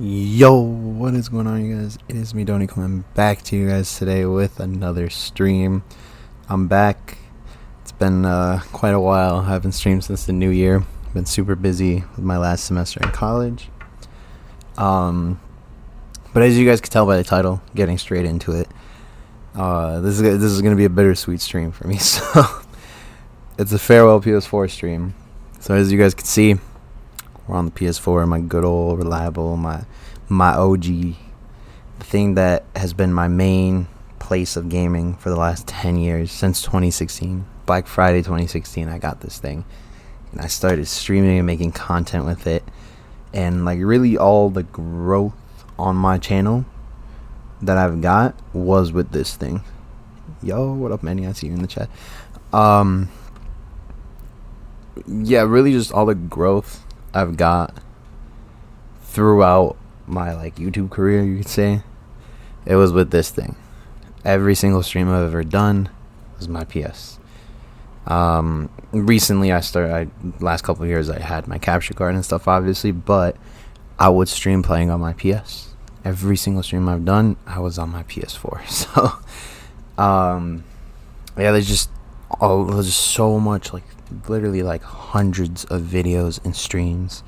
Yo, what is going on, you guys? It is me, Donnie, coming back to you guys today with another stream. I'm back. It's been quite a while. I haven't streamed since the new year. Been super busy with my last semester in college. But as you guys can tell by the title, getting straight into it. This is gonna be a bittersweet stream for me. So it's a farewell PS4 stream. So as you guys can see, we're on the PS4, my good old reliable, my OG, the thing that has been my main place of gaming for the last 10 years, since 2016. Black Friday 2016, I got this thing. And I started streaming and making content with it. And like really all the growth on my channel that I've got was with this thing. Yo, what up, Manny? I see you in the chat. Yeah, really just all the growth I've got throughout my like YouTube career, you could say, it was with this thing. Every single stream I've ever done was my PS. Recently last couple of years I had my capture card and stuff, obviously, but I would stream playing on my PS. Every single stream I've done, I was on my PS4. So, yeah, there's just so much, like literally like hundreds of videos and streams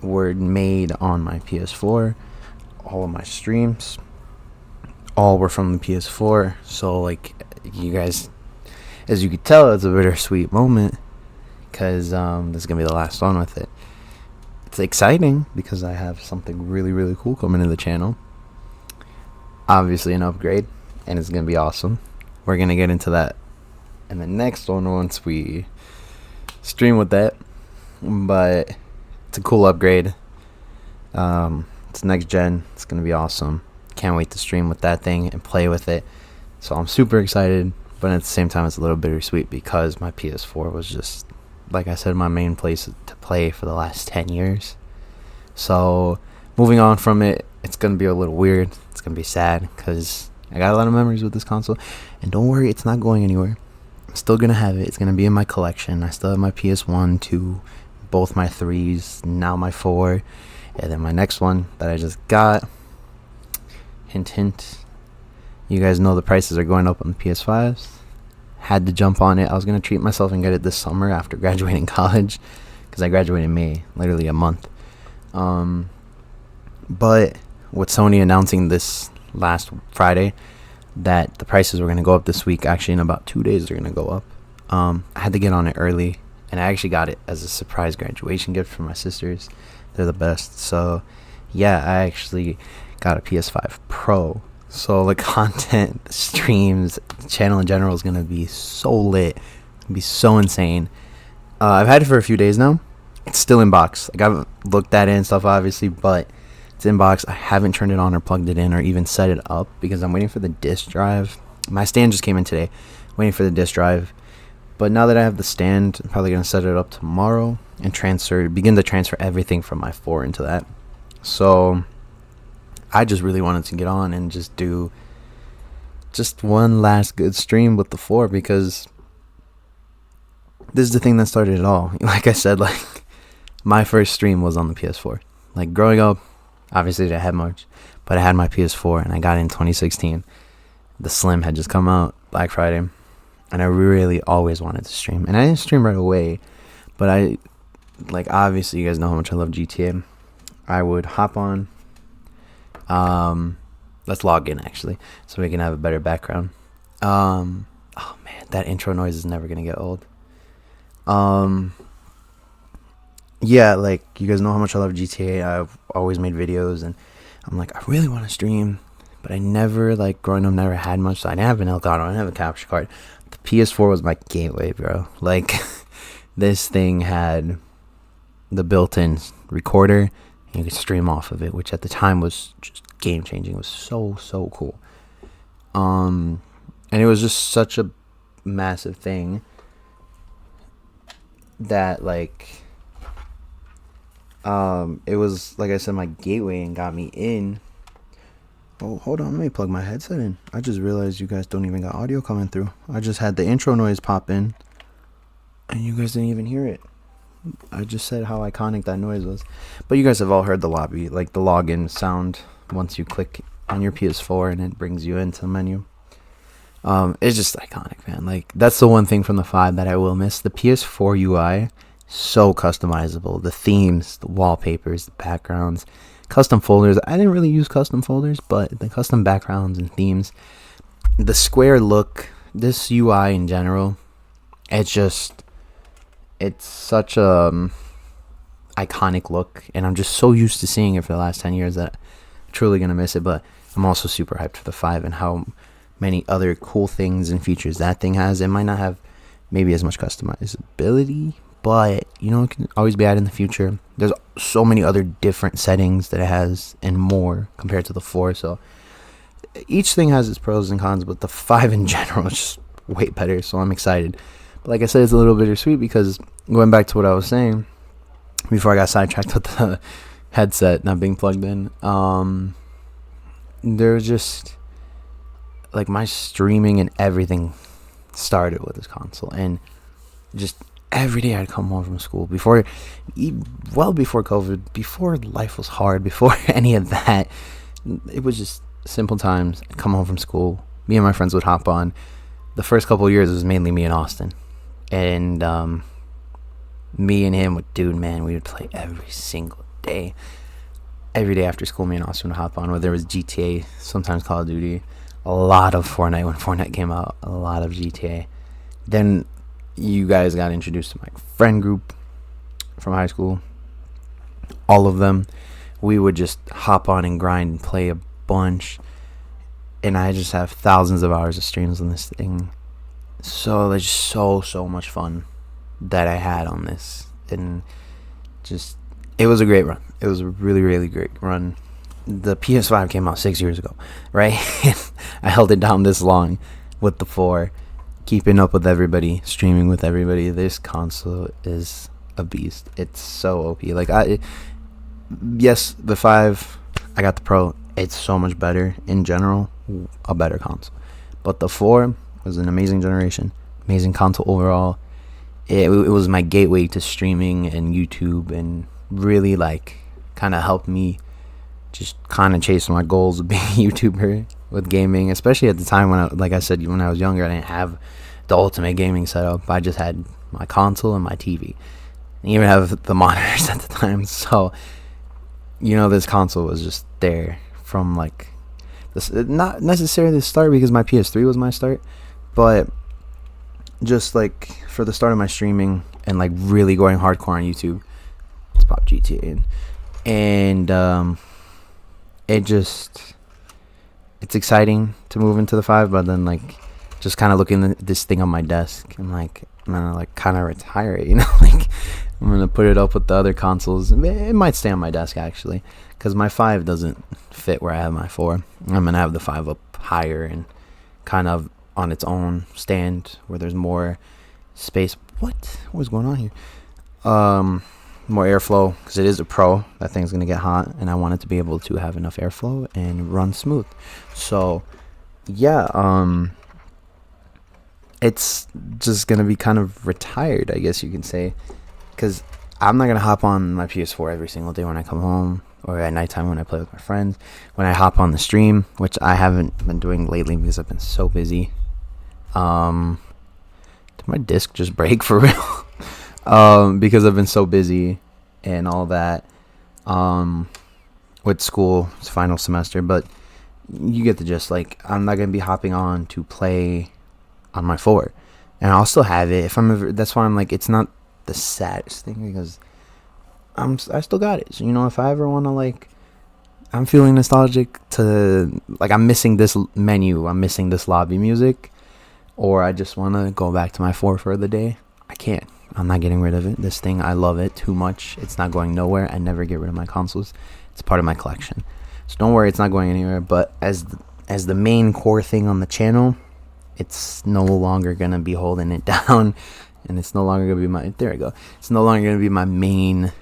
were made on my PS4. All of my streams, all were from the PS4. So like you guys, as you could tell, it's a bittersweet moment because this is gonna be the last one with it. It's exciting because I have something really, really cool coming to the channel. Obviously an upgrade, and it's gonna be awesome. We're gonna get into that in the next one once we stream with that. But it's a cool upgrade. It's next gen. It's gonna be awesome. Can't wait to stream with that thing and play with it. So I'm super excited, but at the same time it's a little bittersweet because my PS4 was just, like I said, my main place to play for the last 10 years. So moving on from it, it's gonna be a little weird. It's gonna be sad because I got a lot of memories with this console. And don't worry, it's not going anywhere. I'm still gonna have it. It's gonna be in my collection. I still have my PS1, 2, both my 3s, now my 4, and then my next one that I just got. Hint, hint. You guys know the prices are going up on the PS5s. Had to jump on it. I was gonna treat myself and get it this summer after graduating college, because I graduated in May, literally a month. But with Sony announcing this last Friday that the prices were going to go up this week, actually in about 2 days they're going to go up, I had to get on it early, and I actually got it as a surprise graduation gift for my sisters. They're the best. So yeah, I actually got a PS5 Pro. So the content, the streams, the channel in general is going to be so lit. It's going to be so insane. I've had it for a few days now. It's still in box. Like, I've looked at it and stuff, obviously, but it's in box. I haven't turned it on or plugged it in or even set it up because I'm waiting for the disk drive. My stand just came in today. Waiting for the disk drive. But now that I have the stand, I'm probably going to set it up tomorrow and begin to transfer everything from my 4 into that. So I just really wanted to get on and just do just one last good stream with the 4 because this is the thing that started it all. Like I said, like my first stream was on the PS4. Like growing up, obviously I didn't have much, but I had my PS4 and I got it in 2016. The Slim had just come out, Black Friday, and I really always wanted to stream. And I didn't stream right away, but I, like, obviously you guys know how much I love GTA. I would hop on. Let's log in actually, so we can have a better background. Oh man, that intro noise is never gonna get old. Yeah, like, you guys know how much I love GTA. I've always made videos, and I'm like, I really want to stream, but I never, like, growing up, never had much, so I didn't have an Elgato, I didn't have a capture card. The PS4 was my gateway, bro. Like, this thing had the built-in recorder, and you could stream off of it, which at the time was just game-changing. It was so cool. And it was just such a massive thing that, like, it was, like I said, my gateway and got me in. Oh, hold on, let me plug my headset in. I just realized you guys don't even got audio coming through. I just had the intro noise pop in and you guys didn't even hear it. I just said how iconic that noise was. But you guys have all heard the lobby, like the login sound once you click on your PS4 and it brings you into the menu. It's just iconic, man. Like, that's the one thing from the 5 that I will miss. The PS4 UI, so customizable. The themes, the wallpapers, the backgrounds, custom folders. I didn't really use custom folders, but the custom backgrounds and themes, the square look, this UI in general, it's just, it's such a iconic look, and I'm just so used to seeing it for the last 10 years that I'm truly gonna miss it. But I'm also super hyped for the 5 and how many other cool things and features that thing has. It might not have maybe as much customizability, but you know, it can always be added in the future. There's so many other different settings that it has and more compared to the 4. So each thing has its pros and cons, but the 5 in general is just way better. So I'm excited. But like I said, it's a little bittersweet because going back to what I was saying before I got sidetracked with the headset not being plugged in, there's just like my streaming and everything started with this console, and just every day I'd come home from school before COVID, before life was hard, before any of that. It was just simple times. I'd come home from school, me and my friends would hop on. The first couple of years it was mainly me and Austin, and me and him would, dude, man, we would play every single day. Every day after school, me and Austin would hop on, whether it was GTA, sometimes Call of Duty, a lot of Fortnite when Fortnite came out, a lot of GTA. Then you guys got introduced to my friend group from high school. All of them, we would just hop on and grind and play a bunch. And I just have thousands of hours of streams on this thing. So there's so much fun that I had on this. And just, it was a great run. It was a really great run. The PS5 came out 6 years ago, right? I held it down this long with the 4, keeping up with everybody, streaming with everybody. This console is a beast. It's so OP. Like, yes, the 5, I got the Pro. It's so much better in general, a better console. But the 4 was an amazing generation, amazing console overall. It was my gateway to streaming and YouTube, and really like kind of helped me just kind of chase my goals of being a YouTuber with gaming, especially at the time when like I said, when I was younger, I didn't have the ultimate gaming setup. I just had my console and my TV. I didn't even have the monitors at the time. So, you know, this console was just there from like this, not necessarily the start because my PS3 was my start, but just like for the start of my streaming and like really going hardcore on YouTube. Let's pop GTA in. And it's exciting to move into the 5, but then like just kind of looking at this thing on my desk, I'm like, I'm gonna like kind of retire it, you know. Like, I'm gonna put it up with the other consoles. It might stay on my desk actually, because my 5 doesn't fit where I have my 4. I'm gonna have the 5 up higher and kind of on its own stand where there's more space. What's going on here? More airflow, because it is a Pro. That thing's gonna get hot, and I want it to be able to have enough airflow and run smooth. So yeah, it's just gonna be kind of retired, I guess you can say, because I'm not gonna hop on my PS4 every single day when I come home, or at nighttime when I play with my friends. When I hop on the stream, which I haven't been doing lately because I've been so busy. Did my disc just break for real? Because I've been so busy and all that, with school. It's final semester, but you get the gist. Like, I'm not gonna be hopping on to play on my 4, and I'll still have it if I'm ever. That's why I'm like, it's not the saddest thing because I still got it. So, you know, if I ever want to, like, I'm feeling nostalgic to, like, I'm missing this menu, I'm missing this lobby music, or I just want to go back to my 4 for the day, I can't. I'm not getting rid of it. This thing, I love it too much. It's not going nowhere. I never get rid of my consoles. It's part of my collection. So don't worry, it's not going anywhere. But as the main core thing on the channel, it's no longer going to be holding it down. And it's no longer going to be my, there we go. It's no longer going to be my main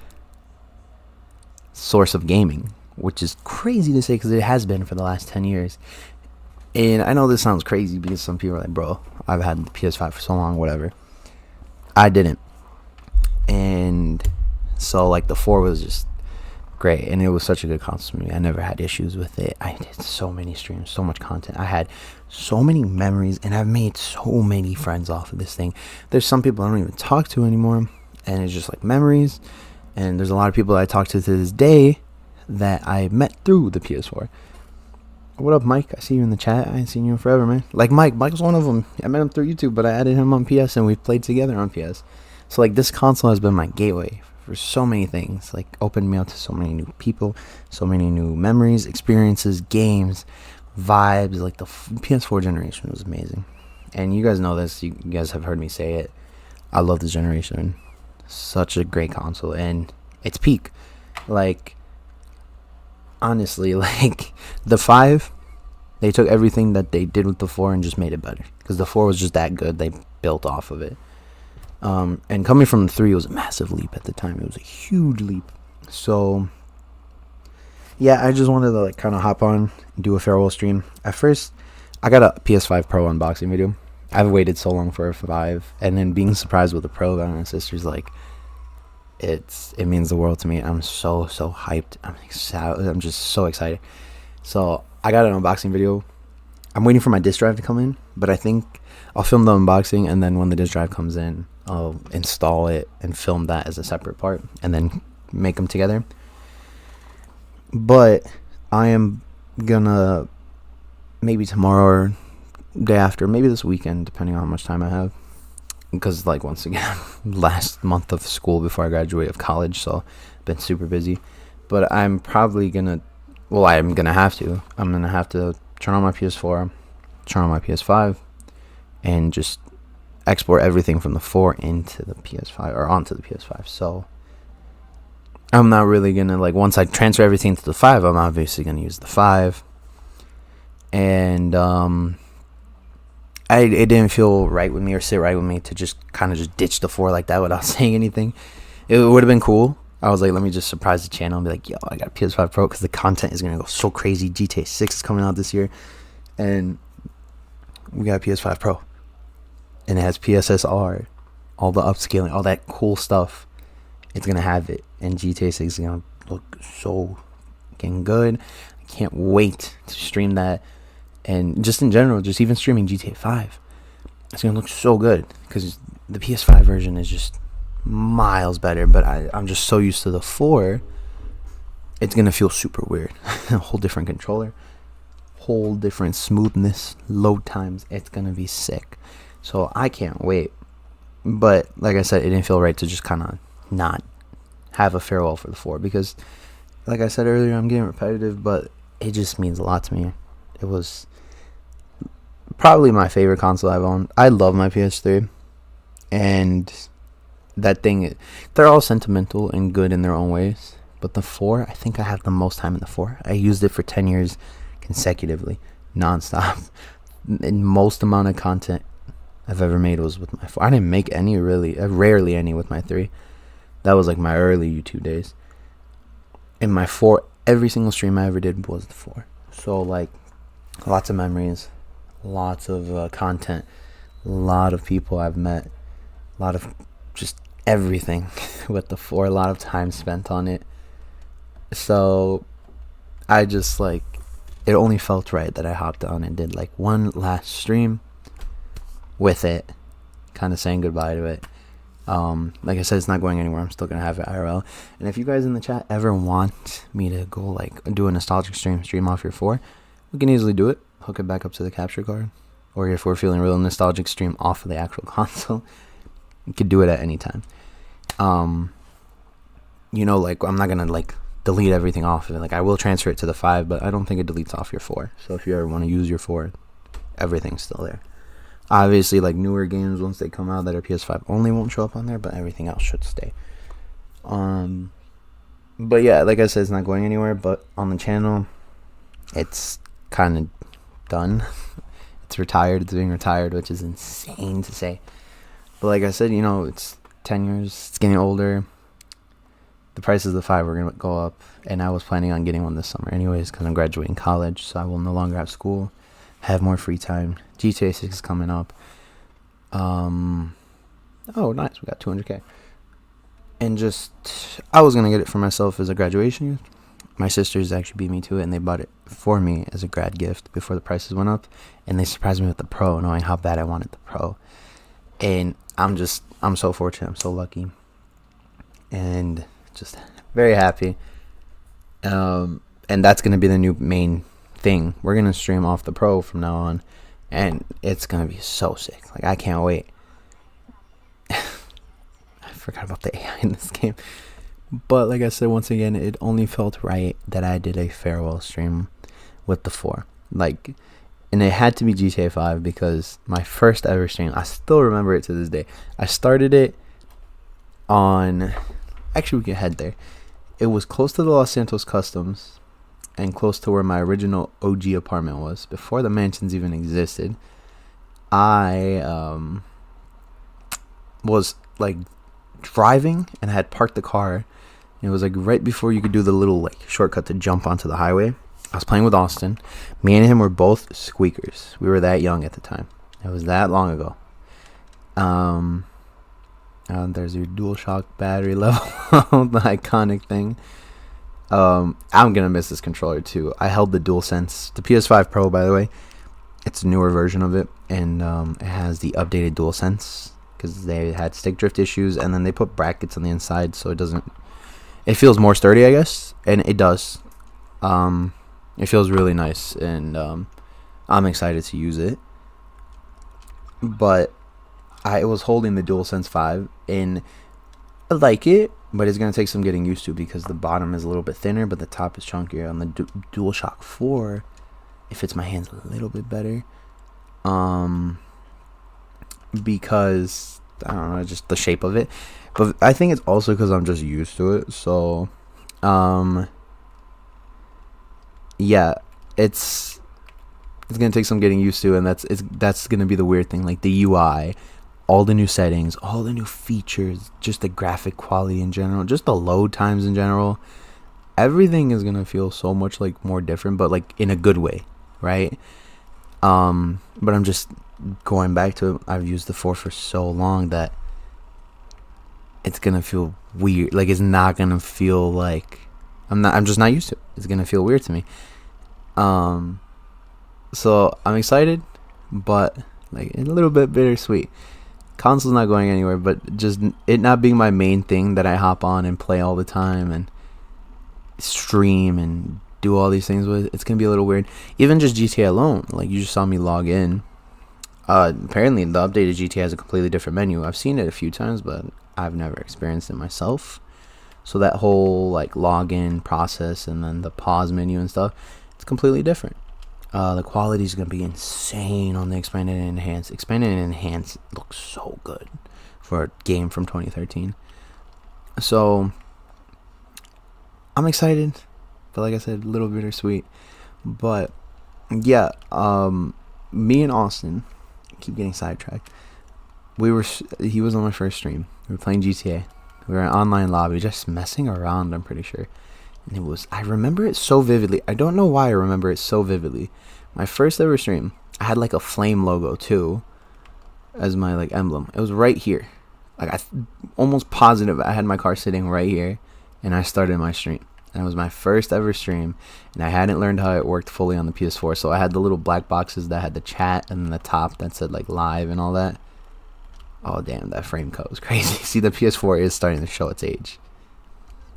source of gaming, which is crazy to say because it has been for the last 10 years. And I know this sounds crazy because some people are like, bro, I've had the PS5 for so long, whatever. I didn't. And So like the 4 was just great, and it was such a good console for me. I never had issues with it. I did so many streams, so much content. I had so many memories, and I've made so many friends off of this thing. There's some people I don't even talk to anymore, and it's just like memories. And there's a lot of people I talk to this day that I met through the PS4. What up, Mike? I see you in the chat. I ain't seen you in forever, man. Like Mike was one of them. I met him through YouTube, but I added him on PS, and we played together on PS. So like this console has been my gateway for so many things. Like opened me up to so many new people, so many new memories, experiences, games, vibes. Like the PS4 generation was amazing, and you guys know this. You guys have heard me say it. I love this generation. Such a great console, and it's peak. Like honestly, like the 5, they took everything that they did with the 4 and just made it better, because the 4 was just that good. They built off of it. And coming from the 3, it was a massive leap at the time. It was a huge leap. So yeah, I just wanted to like kind of hop on and do a farewell stream. At first, I got a PS5 Pro unboxing video. I've waited so long for a 5, and then being surprised with the Pro by my sister's like, it means the world to me. I'm so hyped. I'm excited. I'm just so excited. So I got an unboxing video. I'm waiting for my disc drive to come in, but I think I'll film the unboxing, and then when the disc drive comes in, I'll install it and film that as a separate part, and then make them together. But I am gonna, maybe tomorrow or day after, maybe this weekend, depending on how much time I have, because like once again, last month of school before I graduate of college, so I've been super busy. But I'm probably gonna, I'm gonna have to turn on my PS4, turn on my PS5, and just export everything from the 4 into the PS5 or onto the PS5. So I'm not really gonna, like, once I transfer everything to the 5, I'm obviously gonna use the 5. And it didn't feel right with me or sit right with me to just kind of just ditch the 4 like that without saying anything. It would have been cool. I was like, let me just surprise the channel and be like, yo, I got a PS5 Pro, because the content is gonna go so crazy. GTA 6 is coming out this year, and we got a PS5 Pro, and it has PSSR, all the upscaling, all that cool stuff. It's gonna have it, and GTA 6 is gonna look so fucking good. I can't wait to stream that, and just in general, just even streaming GTA 5, it's gonna look so good, because the PS5 version is just miles better. But I'm just so used to the 4, it's gonna feel super weird. A whole different controller, whole different smoothness, load times. It's gonna be sick. So I can't wait. But like I said, it didn't feel right to just kind of not have a farewell for the 4, because like I said earlier, I'm getting repetitive, but it just means a lot to me. It was probably my favorite console I've owned. I love my PS3, and that thing, they're all sentimental and good in their own ways, but the 4, I think I have the most time in the 4. I used it for 10 years consecutively, nonstop. And most amount of content I've ever made was with my 4. I didn't make any, really, rarely any with my 3. That was like my early YouTube days. In my 4, every single stream I ever did was the 4. So like, lots of memories, lots of content, a lot of people I've met, a lot of just everything with the 4, a lot of time spent on it. So I just like, it only felt right that I hopped on and did like one last stream with it, kind of saying goodbye to it. Like I said, it's not going anywhere. I'm still gonna have it IRL. And if you guys in the chat ever want me to go like do a nostalgic stream off your 4, we can easily do it. Hook it back up to the capture card, or if we're feeling real nostalgic, stream off of the actual console. You could do it at any time. You know, like I'm not gonna like delete everything off of it. Like I will transfer it to the 5, but I don't think it deletes off your 4. So if you ever want to use your 4, everything's still there. Obviously, like newer games, once they come out that are PS5 only, won't show up on there, but everything else should stay. But yeah, like I said, it's not going anywhere. But on the channel, it's kind of done. It's retired. It's being retired, which is insane to say. But like I said, you know, it's 10 years. It's getting older. The prices of the 5 are going to go up. And I was planning on getting one this summer anyways, because I'm graduating college. So I will no longer have school, have more free time. GTA 6 is coming up. Oh, nice. We got 200K. and just I was gonna get it for myself as a graduation gift. My sisters actually beat me to it, and they bought it for me as a grad gift before the prices went up, and they surprised me with the Pro, knowing how bad I wanted the Pro. And I'm so fortunate, I'm so lucky, and just very happy. And that's gonna be the new main thing. We're gonna stream off the Pro from now on, and it's gonna be so sick. Like, I can't wait. I forgot about the AI in this game. But like I said, once again, it only felt right that I did a farewell stream with the 4. Like, and it had to be GTA 5 because my first ever stream, I still remember it to this day. I started it on, actually we can head there. It was close to the Los Santos Customs and close to where my original OG apartment was before the mansions even existed. I was like driving and I had parked the car. It was like right before you could do the little like shortcut to jump onto the highway. I was playing with Austin. Me and him were both squeakers. We were that young at the time. It was that long ago. There's your DualShock battery level, the iconic thing. I'm gonna miss this controller too. I held the DualSense, the PS5 Pro, by the way. It's a newer version of it, and it has the updated DualSense because they had stick drift issues, and then they put brackets on the inside so it doesn't. It feels more sturdy, I guess, and it does. It feels really nice, and I'm excited to use it. But I was holding the DualSense 5, and I like it, but it's going to take some getting used to because the bottom is a little bit thinner, but the top is chunkier. On the DualShock 4, it fits my hands a little bit better. Because, I don't know, just the shape of it. But I think it's also because I'm just used to it. So, yeah, it's gonna take some getting used to, and that's gonna be the weird thing. Like the UI, all the new settings, all the new features, just the graphic quality in general, just the load times in general. Everything is gonna feel so much like more different, but like in a good way, right? But I'm just going back to it. I've used the 4 for so long that it's gonna feel weird. Like, it's not gonna feel like I'm just not used to it. It's gonna feel weird to me. So I'm excited, but like a little bit bittersweet. Console's not going anywhere, but just it not being my main thing that I hop on and play all the time and stream and do all these things with, it's gonna be a little weird. Even just GTA alone, like you just saw me log in. Apparently the updated GTA has a completely different menu. I've seen it a few times, but I've never experienced it myself. So that whole like login process and then the pause menu and stuff, it's completely different. The quality is gonna be insane on the expanded and enhanced. Expanded and enhanced looks so good for a game from 2013. So I'm excited, but like I said, a little bittersweet. But yeah, me and Austin keep getting sidetracked. He was on my first stream. We were playing GTA. We were in an online lobby, just messing around. I'm pretty sure. And I remember it so vividly. I don't know why I remember it so vividly. My first ever stream, I had like a flame logo too as my like emblem. It was right here. Like almost positive I had my car sitting right here, and I started my stream. And it was my first ever stream, and I hadn't learned how it worked fully on the PS4. So I had the little black boxes that had the chat and then the top that said like live and all that. Oh damn, that frame cut was crazy. See, the PS4 is starting to show its age,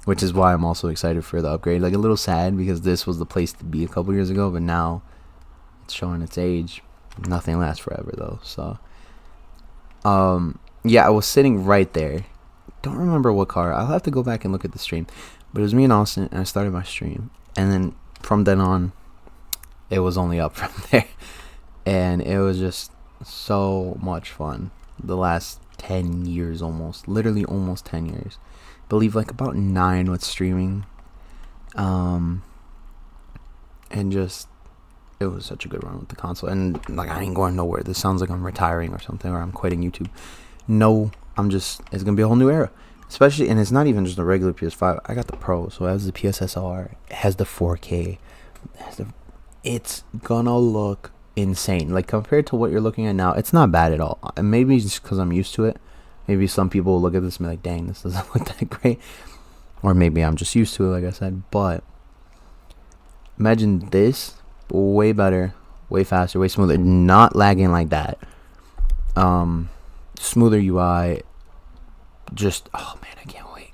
which is why I'm also excited for the upgrade. Like a little sad because this was the place to be a couple years ago, but now it's showing its age. Nothing lasts forever though. So yeah, I was sitting right there. Don't remember what car. I'll have to go back and look at the stream. But it was me and Austin, and I started my stream. And then from then on, it was only up from there. And it was just so much fun. The last 10 years almost. Literally almost 10 years. I believe like about 9 with streaming. And just, it was such a good run with the console. And like, I ain't going nowhere. This sounds like I'm retiring or something, or I'm quitting YouTube. No, it's going to be a whole new era. Especially, and it's not even just a regular PS5. I got the Pro, so it has the PSSR, it has the 4K. It's gonna look insane. Like, compared to what you're looking at now, it's not bad at all. And maybe just because I'm used to it. Maybe some people will look at this and be like, dang, this doesn't look that great. Or maybe I'm just used to it, like I said. But imagine this, way better, way faster, way smoother, not lagging like that. Smoother UI. Just, oh man, I can't wait.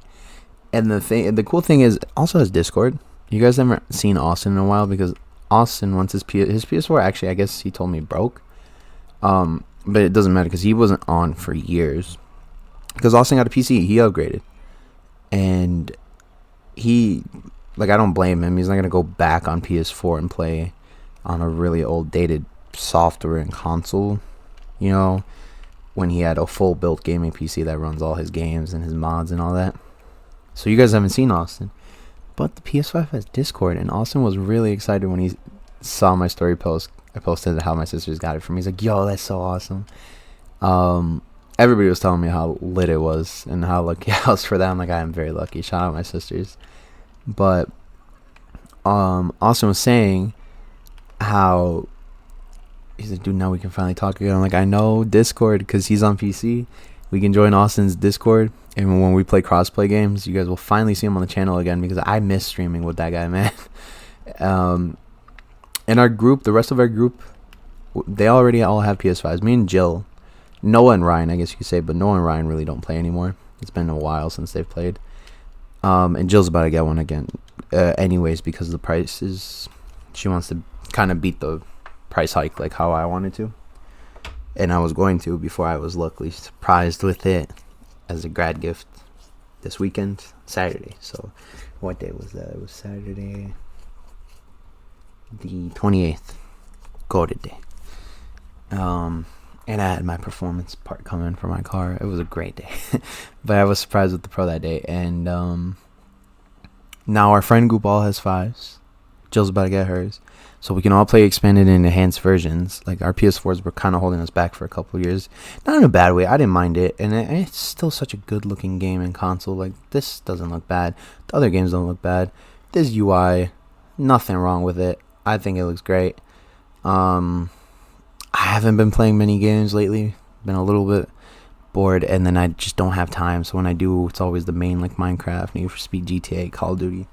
And the cool thing is, it also has Discord. You guys haven't seen Austin in a while, because Austin, once his PS4, actually, I guess he told me broke. But it doesn't matter because he wasn't on for years. Because Austin got a PC, he upgraded, and he, like, I don't blame him. He's not gonna go back on PS4 and play on a really old, dated software and console. You know, when he had a full built gaming PC that runs all his games and his mods and all that. So you guys haven't seen Austin, but the PS5 has Discord, and Austin was really excited when he saw my story post. I posted how my sisters got it from me. He's like, yo, that's so awesome. Everybody was telling me how lit it was and how lucky I was for that. I'm like, I am very lucky. Shout out my sisters. But Austin was saying how he's like, dude, now we can finally talk again. I'm like, I know Discord, because he's on PC. We can join Austin's Discord, and when we play crossplay games, you guys will finally see him on the channel again, because I miss streaming with that guy, man. And our group, the rest of our group, they already all have PS5s. Me and Jill, Noah and Ryan, I guess you could say, but Noah and Ryan really don't play anymore. It's been a while since they've played. And Jill's about to get one again, anyways, because the price is, she wants to kind of beat the price hike like how I wanted to, and I was going to before I was luckily surprised with it as a grad gift this weekend, Saturday. So what day was that? It was Saturday the 28th, goated day. And I had my performance part coming for my car. It was a great day. But I was surprised with the Pro that day. And now our friend group all has 5s. Jill's about to get hers, so we can all play expanded and enhanced versions. Like, our PS4s were kind of holding us back for a couple of years. Not in a bad way. I didn't mind it, and it's still such a good looking game and console. Like, this doesn't look bad. The other games don't look bad. This UI, nothing wrong with it. I think it looks great. I haven't been playing many games lately. Been a little bit bored, and then I just don't have time. So when I do, it's always the main, like Minecraft, Need for Speed, GTA, Call of Duty,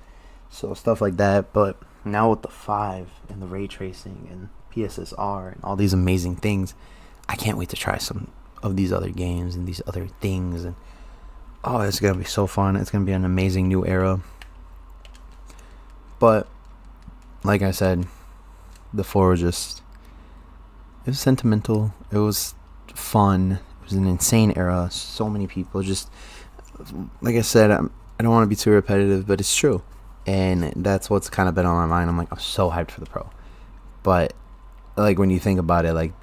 so stuff like that. But now with the 5 and the ray tracing and PSSR and all these amazing things, I can't wait to try some of these other games and these other things. And oh, it's gonna be so fun. It's gonna be an amazing new era. But like I said, the 4 was just, it was sentimental. It was fun. It was an insane era. So many people. Just like I said, I don't want to be too repetitive, but it's true. And that's what's kind of been on my mind. I'm like, I'm so hyped for the Pro. But like, when you think about it, like,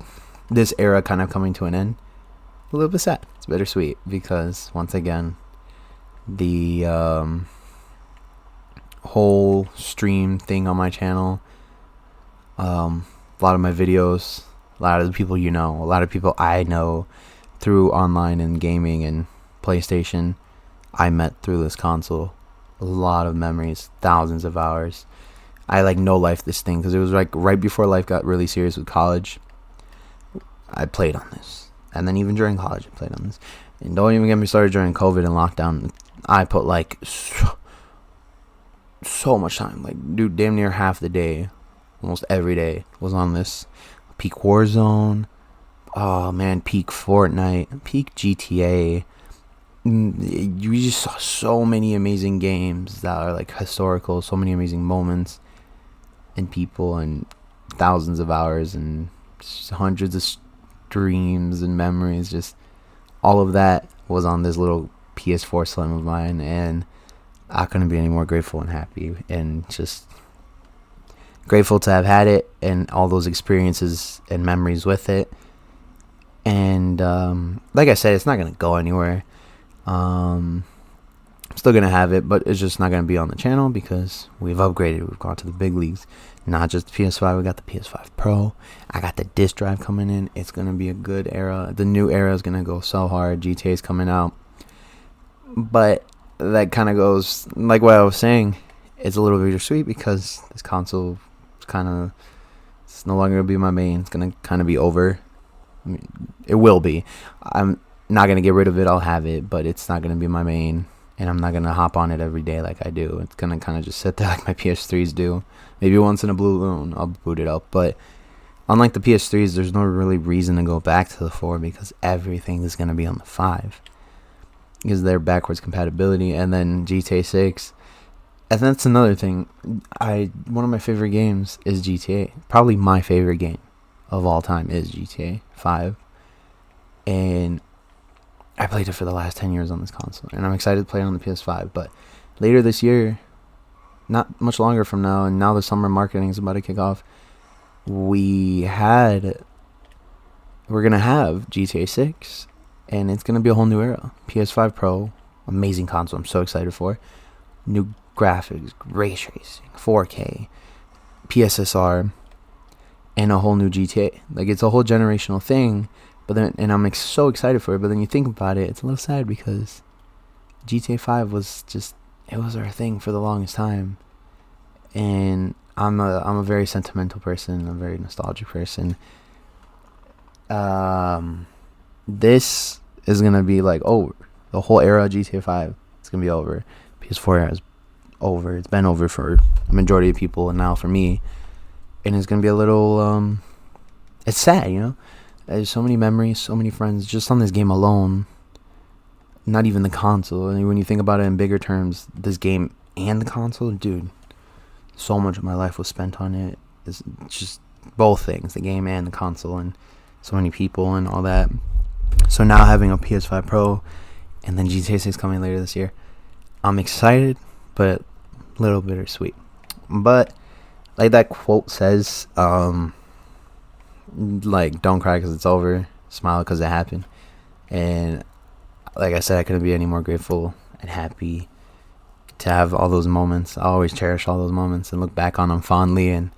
this era kind of coming to an end, a little bit sad. It's bittersweet, because once again, the whole stream thing on my channel, a lot of my videos, a lot of the people you know, a lot of people I know through online and gaming and PlayStation, I met through this console. A lot of memories, thousands of hours. I like no life this thing, because it was like right before life got really serious with college. I played on this, and then even during college I played on this. And don't even get me started during COVID and lockdown. I put like so much time, like, dude, damn near half the day, almost every day was on this. Peak Warzone, oh man, peak Fortnite, peak GTA. You just saw so many amazing games that are like historical, so many amazing moments and people, and thousands of hours and hundreds of streams and memories. Just all of that was on this little PS4 Slim of mine, and I couldn't be any more grateful and happy, and just grateful to have had it and all those experiences and memories with it. And like I said, it's not gonna go anywhere. I'm still gonna have it, but it's just not gonna be on the channel, because we've upgraded. We've gone to the big leagues. Not just the PS5, we got the PS5 Pro. I got the disc drive coming in. It's gonna be a good era. The new era is gonna go so hard. GTA is coming out. But that kind of goes, like what I was saying, it's a little bittersweet, because this console is kind of, it's no longer gonna be my main. It's gonna kind of be over. I mean, it will be. not gonna get rid of it. I'll have it, but it's not gonna be my main, and I'm not gonna hop on it every day like I do. It's gonna kind of just sit there like my PS3s do. Maybe once in a blue moon I'll boot it up, but unlike the PS3s, there's no really reason to go back to the 4 because everything is gonna be on the 5 because they're backwards compatibility, and then GTA 6. And that's another thing. One of my favorite games is GTA. Probably my favorite game of all time is GTA 5, and I played it for the last 10 years on this console, and I'm excited to play it on the PS5. But later this year, not much longer from now, and now the summer marketing is about to kick off, we're gonna have GTA 6, and it's gonna be a whole new era. PS5 Pro, amazing console. I'm so excited for. New graphics, ray tracing, 4K, PSSR, and a whole new GTA. Like, it's a whole generational thing. But then, and I'm so excited for it. But then you think about it, it's a little sad because GTA 5 was just, it was our thing for the longest time. And I'm a very sentimental person, a very nostalgic person. This is gonna be like over. The whole era of GTA 5, it's gonna be over. PS4 era is over. It's been over for a majority of people, and now for me. And it's gonna be a little it's sad, you know. There's so many memories, so many friends just on this game alone. Not even the console. And when you think about it in bigger terms, this game and the console, dude, so much of my life was spent on it. It's just both things, the game and the console, and so many people and all that. So now having a PS5 Pro and then GTA 6 coming later this year, I'm excited, but a little bittersweet. But like that quote says, like, don't cry because it's over, smile because it happened. And like I said, I couldn't be any more grateful and happy to have all those moments. I always cherish all those moments and look back on them fondly, and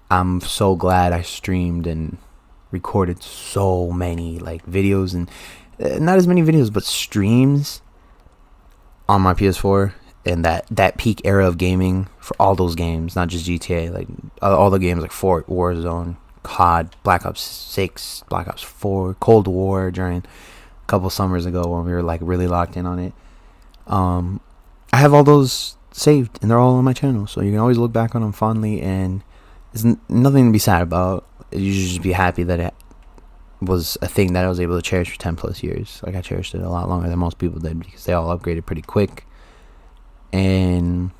I'm so glad I streamed and recorded so many like videos, and not as many videos but streams on my PS4, and that peak era of gaming for all those games, not just GTA, like all the games like Fort, Warzone, COD, Black Ops 6, Black Ops 4, Cold War during a couple summers ago when we were like really locked in on it. I have all those saved, and they're all on my channel, so you can always look back on them fondly, and there's nothing to be sad about. You should just be happy that it was a thing that I was able to cherish for 10 plus years. Like, I cherished it a lot longer than most people did because they all upgraded pretty quick, and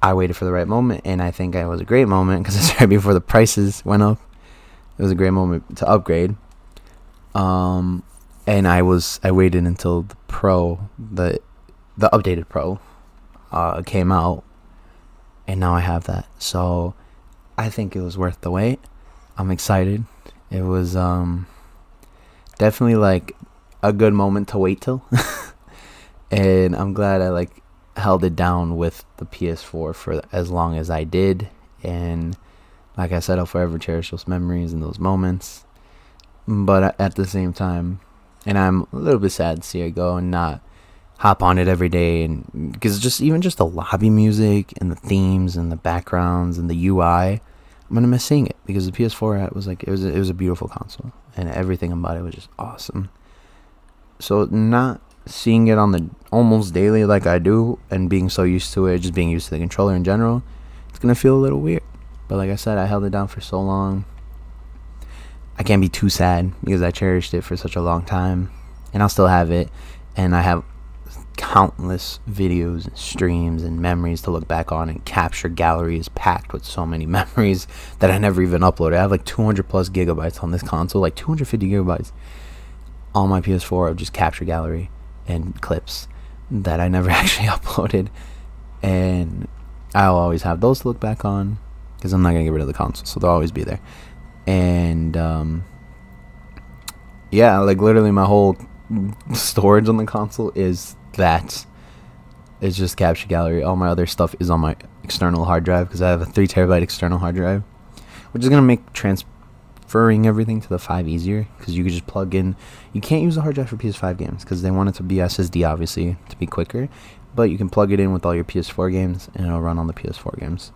I waited for the right moment, and I think it was a great moment because it's right before the prices went up. It was a great moment to upgrade. And I waited until the Pro, the updated Pro, came out, and now I have that. So I think it was worth the wait. I'm excited. It was definitely like a good moment to wait till, and I'm glad I like held it down with the PS4 for as long as I did. And like I said, I'll forever cherish those memories and those moments. But at the same time, and I'm a little bit sad to see it go and not hop on it every day, and because just the lobby music and the themes and the backgrounds and the UI, I'm gonna miss seeing it, because the PS4 was like, it was a beautiful console and everything about it was just awesome. So not seeing it on the almost daily like I do, and being so used to it, just being used to the controller in general, it's gonna feel a little weird. But like I said, I held it down for so long. I can't be too sad because I cherished it for such a long time, and I'll still have it, and I have countless videos and streams and memories to look back on, and capture gallery is packed with so many memories that I never even uploaded. I have like 200 plus gigabytes on this console, like 250 gigabytes on my PS4 of just capture gallery and clips that I never actually uploaded, and I'll always have those to look back on because I'm not gonna get rid of the console, so they'll always be there. And yeah, like literally my whole storage on the console is just capture gallery. All my other stuff is on my external hard drive because I have a 3 terabyte external hard drive, which is gonna make transferring everything to the 5 easier, because you could just plug in. You can't use the hard drive for PS5 games because they want it to be SSD, obviously, to be quicker, but you can plug it in with all your PS4 games and it'll run on the PS4 games.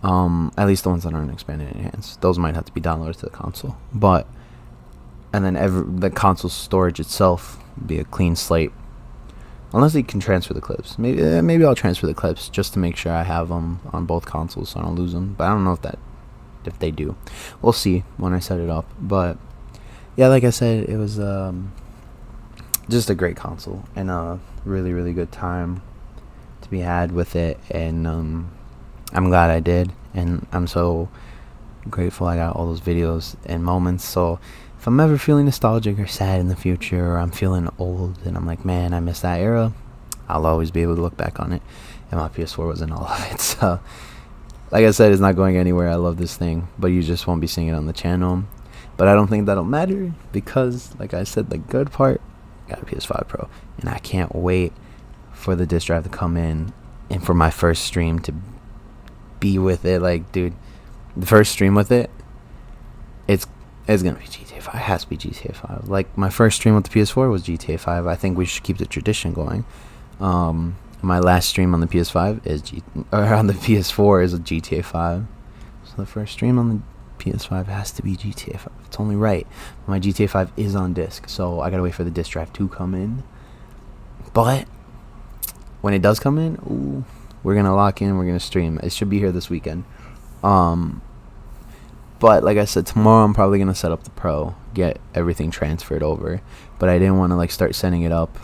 At least the ones that aren't expanded and enhanced. Those might have to be downloaded to the console, but and then the console storage itself be a clean slate. Unless you can transfer the clips. Maybe I'll transfer the clips just to make sure I have them on both consoles so I don't lose them. But I don't know if they do. We'll see when I set it up. But yeah, like I said, it was just a great console and a really, really good time to be had with it. And I'm glad I did. And I'm so grateful I got all those videos and moments. So if I'm ever feeling nostalgic or sad in the future, or I'm feeling old and I'm like, man, I miss that era, I'll always be able to look back on it. And my PS4 wasn't all of it. So like I said, it's not going anywhere. I love this thing, but you just won't be seeing it on the channel. But I don't think that'll matter because, like I said, the good part, I got a PS5 Pro, and I can't wait for the disc drive to come in and for my first stream to be with it. Like, dude, the first stream with it, it's gonna be GTA 5. It has to be GTA 5. Like, my first stream with the PS4 was GTA 5. I think we should keep the tradition going. My last stream on the PS5 is on the PS4 is a GTA 5. So the first stream on the PS5 has to be GTA 5. It's only right. My GTA 5 is on disc, so I gotta wait for the disc drive to come in. But when it does come in, ooh, we're gonna lock in. We're gonna stream. It should be here this weekend. But like I said, tomorrow I'm probably gonna set up the Pro, get everything transferred over. But I didn't want to like start setting it up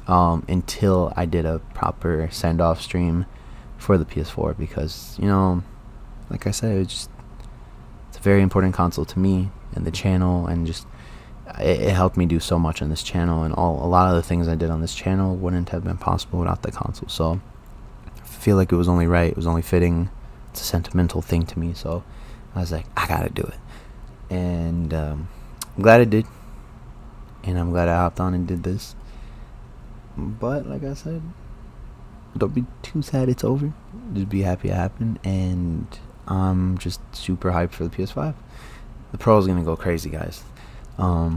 until I did a proper send-off stream for the PS4 because, you know, like I said, it's a very important console to me and the channel, and just it helped me do so much on this channel, and a lot of the things I did on this channel wouldn't have been possible without the console. So I feel like it was only right, it was only fitting. It's a sentimental thing to me, so I was like, I gotta do it. And I'm glad I did, and I'm glad I hopped on and did this. But like I said, don't be too sad it's over. Just be happy it happened. And I'm just super hyped for the PS5. The Pro is gonna go crazy, guys. Let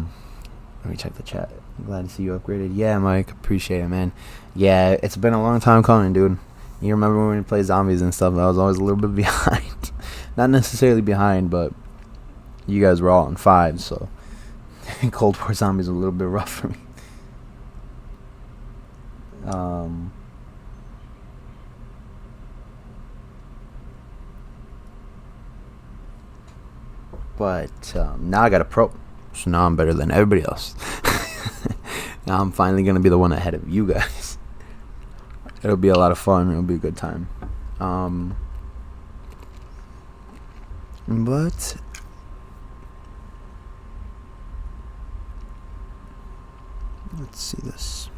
me check the chat. I'm glad to see you upgraded. Yeah, Mike, appreciate it, man. Yeah, it's been a long time coming, dude. You remember when we played zombies and stuff? I was always a little bit behind. Not necessarily behind, but you guys were all on 5, so Cold War zombies are a little bit rough for me. But now I got a Pro, so now I'm better than everybody else. Now I'm finally gonna be the one ahead of you guys. It'll be a lot of fun. It'll be a good time. But let's see this.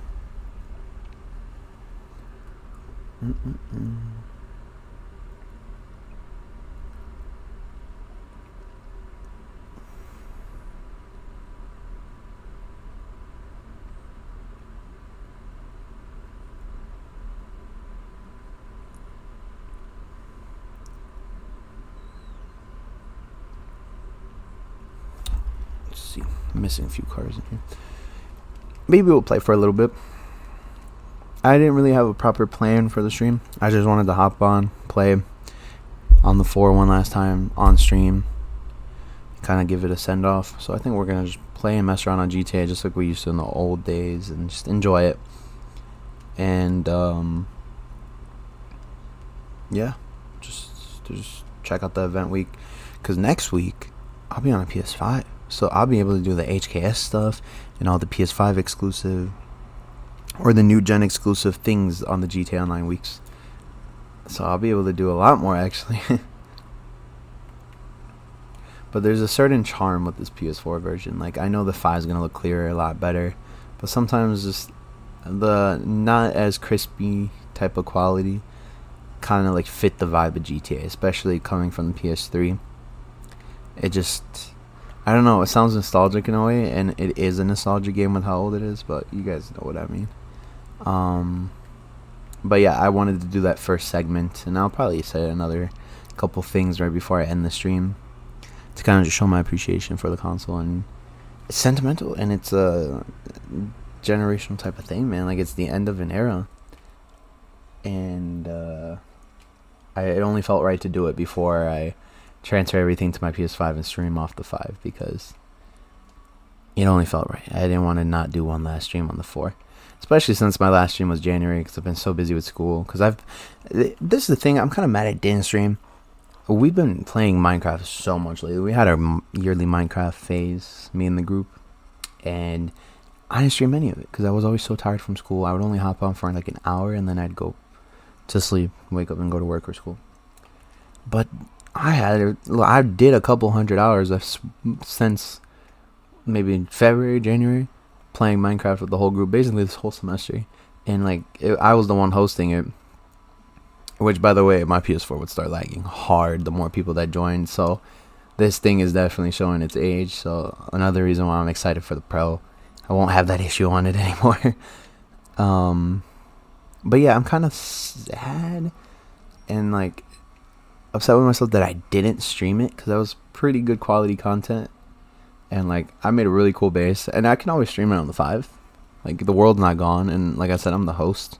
Let's see. I'm missing a few cars in here. Maybe we'll play for a little bit. I didn't really have a proper plan for the stream. I just wanted to hop on, play on the 4-1 last time on stream, kind of give it a send off. So I think we're gonna just play and mess around on GTA just like we used to in the old days, and just enjoy it. And yeah, just check out the event week, because next week I'll be on a PS5, so I'll be able to do the HKS stuff and all the PS5 exclusive or the new gen exclusive things on the GTA Online weeks. So I'll be able to do a lot more, actually. But there's a certain charm with this PS4 version. Like, I know the 5 is going to look clearer, a lot better, but sometimes just the not as crispy type of quality kind of like fit the vibe of GTA, especially coming from the PS3. It just, I don't know, it sounds nostalgic in a way, and it is a nostalgia game with how old it is, but you guys know what I mean. But yeah, I wanted to do that first segment, and I'll probably say another couple things right before I end the stream to kind of just show my appreciation for the console. And it's sentimental, and it's a generational type of thing, man. Like, it's the end of an era, and it only felt right to do it before I transfer everything to my PS5 and stream off the 5, because it only felt right. I didn't want to not do one last stream on the 4th, especially since my last stream was January because I've been so busy with school. Because this is the thing, I'm kind of mad I didn't stream. We've been playing Minecraft so much lately. We had our yearly Minecraft phase, me and the group, and I didn't stream any of it because I was always so tired from school. I would only hop on for like an hour and then I'd go to sleep, wake up and go to work or school. But I did a couple 100 hours since maybe February, January, playing Minecraft with the whole group, basically this whole semester. And like I was the one hosting it, which by the way, my PS4 would start lagging hard the more people that joined. So this thing is definitely showing its age. So another reason why I'm excited for the Pro. I won't have that issue on it anymore. But yeah, I'm kind of sad and like upset with myself that I didn't stream it because that was pretty good quality content. And like I made a really cool base, and I can always stream it on the 5. Like the world's not gone, and like I said, I'm the host.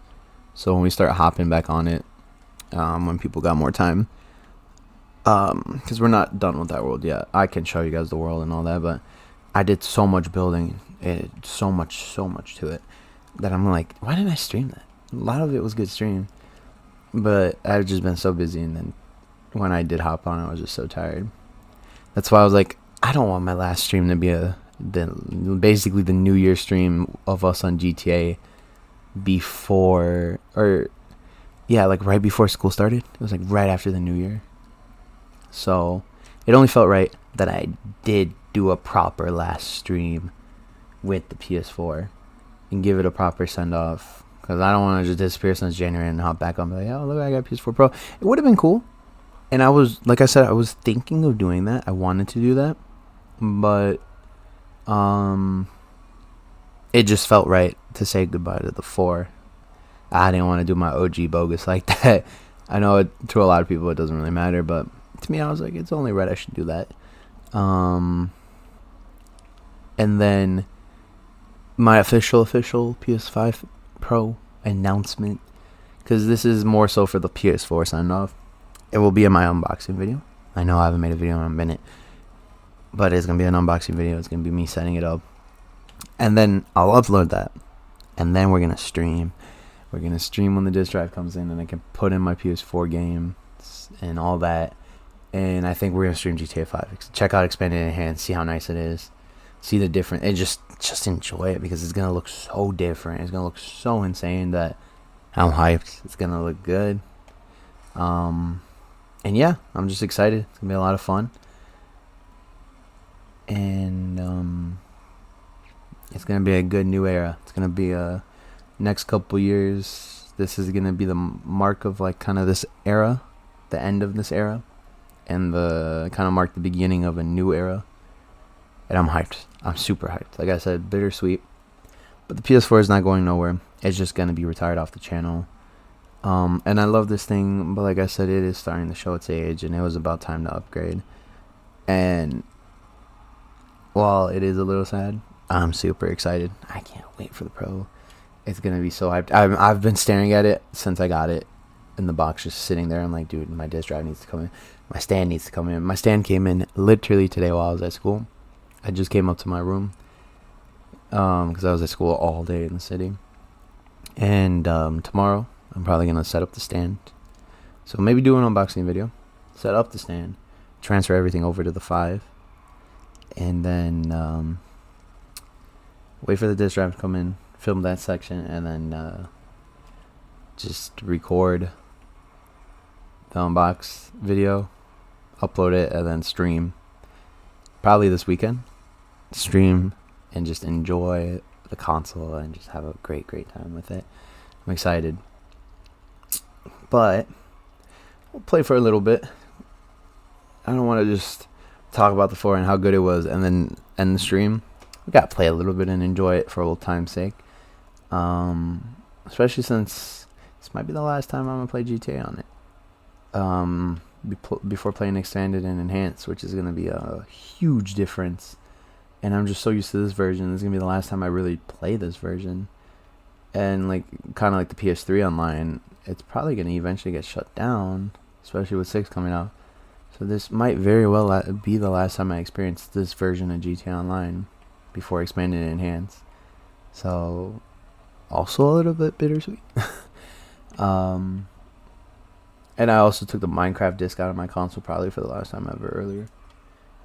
So when we start hopping back on it, when people got more time, because we're not done with that world yet. I can show you guys the world and all that, but I did so much building, so much to it, that I'm like, why didn't I stream that? A lot of it was good stream, but I've just been so busy, and then when I did hop on, I was just so tired. That's why I was like, I don't want my last stream to be basically the New Year stream of us on GTA like right before school started. It was like right after the New Year. So it only felt right that I did do a proper last stream with the PS4 and give it a proper send off, because I don't want to just disappear since January and hop back on and be like, oh look, I got PS4 Pro. It would have been cool, and I was, like I said, I was thinking of doing that. I wanted to do that, but it just felt right to say goodbye to the 4. I didn't want to do my OG bogus like that. I know to a lot of people it doesn't really matter, but to me I was like, it's only right I should do that. And then my official PS5 Pro announcement, because this is more so for the PS4 sign off. It will be in my unboxing video. I know I haven't made a video in a minute, but it's gonna be an unboxing video. It's gonna be me setting it up, and then I'll upload that, and then we're gonna stream. We're gonna stream when the disc drive comes in, and I can put in my PS4 games and all that. And I think we're gonna stream GTA 5. Check out Expanded Enhanced, see how nice it is, see the difference, and just enjoy it, because it's gonna look so different. It's gonna look so insane that I'm hyped. It's gonna look good. And yeah, I'm just excited. It's gonna be a lot of fun. And it's gonna be a good new era. It's gonna be a next couple years. This is gonna be the mark of like kind of this era, the end of this era, and the kind of mark the beginning of a new era. And I'm hyped. I'm super hyped. Like I said, bittersweet. But the PS4 is not going nowhere. It's just gonna be retired off the channel. And I love this thing, but like I said, it is starting to show its age, and it was about time to upgrade. And while it is a little sad, I'm super excited. I can't wait for the Pro. It's gonna be so hyped. I've been staring at it since I got it in the box, just sitting there. I'm like, dude, my disc drive needs to come in. My stand needs to come in. My stand came in literally today while I was at school. I just came up to my room because I was at school all day in the city. And tomorrow I'm probably gonna set up the stand. So maybe do an unboxing video, set up the stand, transfer everything over to the 5, and then wait for the disc drive to come in, film that section, and then just record the unbox video, upload it, and then stream probably this weekend. Stream and just enjoy the console and just have a great time with it. I'm excited, but we'll play for a little bit. I don't want to just talk about the 4 and how good it was and then end the stream. We gotta play a little bit and enjoy it for old time's sake. Especially since this might be the last time I'm gonna play GTA on it. Before playing Extended and Enhanced, which is gonna be a huge difference. And I'm just so used to this version. This is gonna be the last time I really play this version. And like kind of like the PS3 online, it's probably gonna eventually get shut down, especially with 6 coming out. So this might very well be the last time I experience this version of GTA Online. before expanding it in hands. So also a little bit bittersweet. And I also took the Minecraft disc out of my console probably for the last time ever earlier.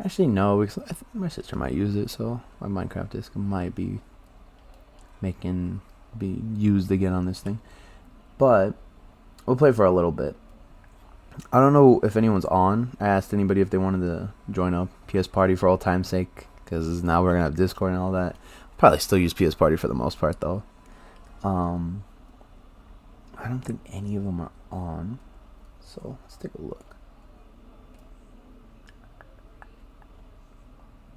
Actually, no, because I think my sister might use it, so my Minecraft disc might be used again on this thing. But we'll play for a little bit. I don't know if anyone's on. I asked anybody if they wanted to join up PS Party for old time's sake, because now we're gonna have Discord and all that. Probably still use PS Party for the most part though. I don't think any of them are on, so let's take a look.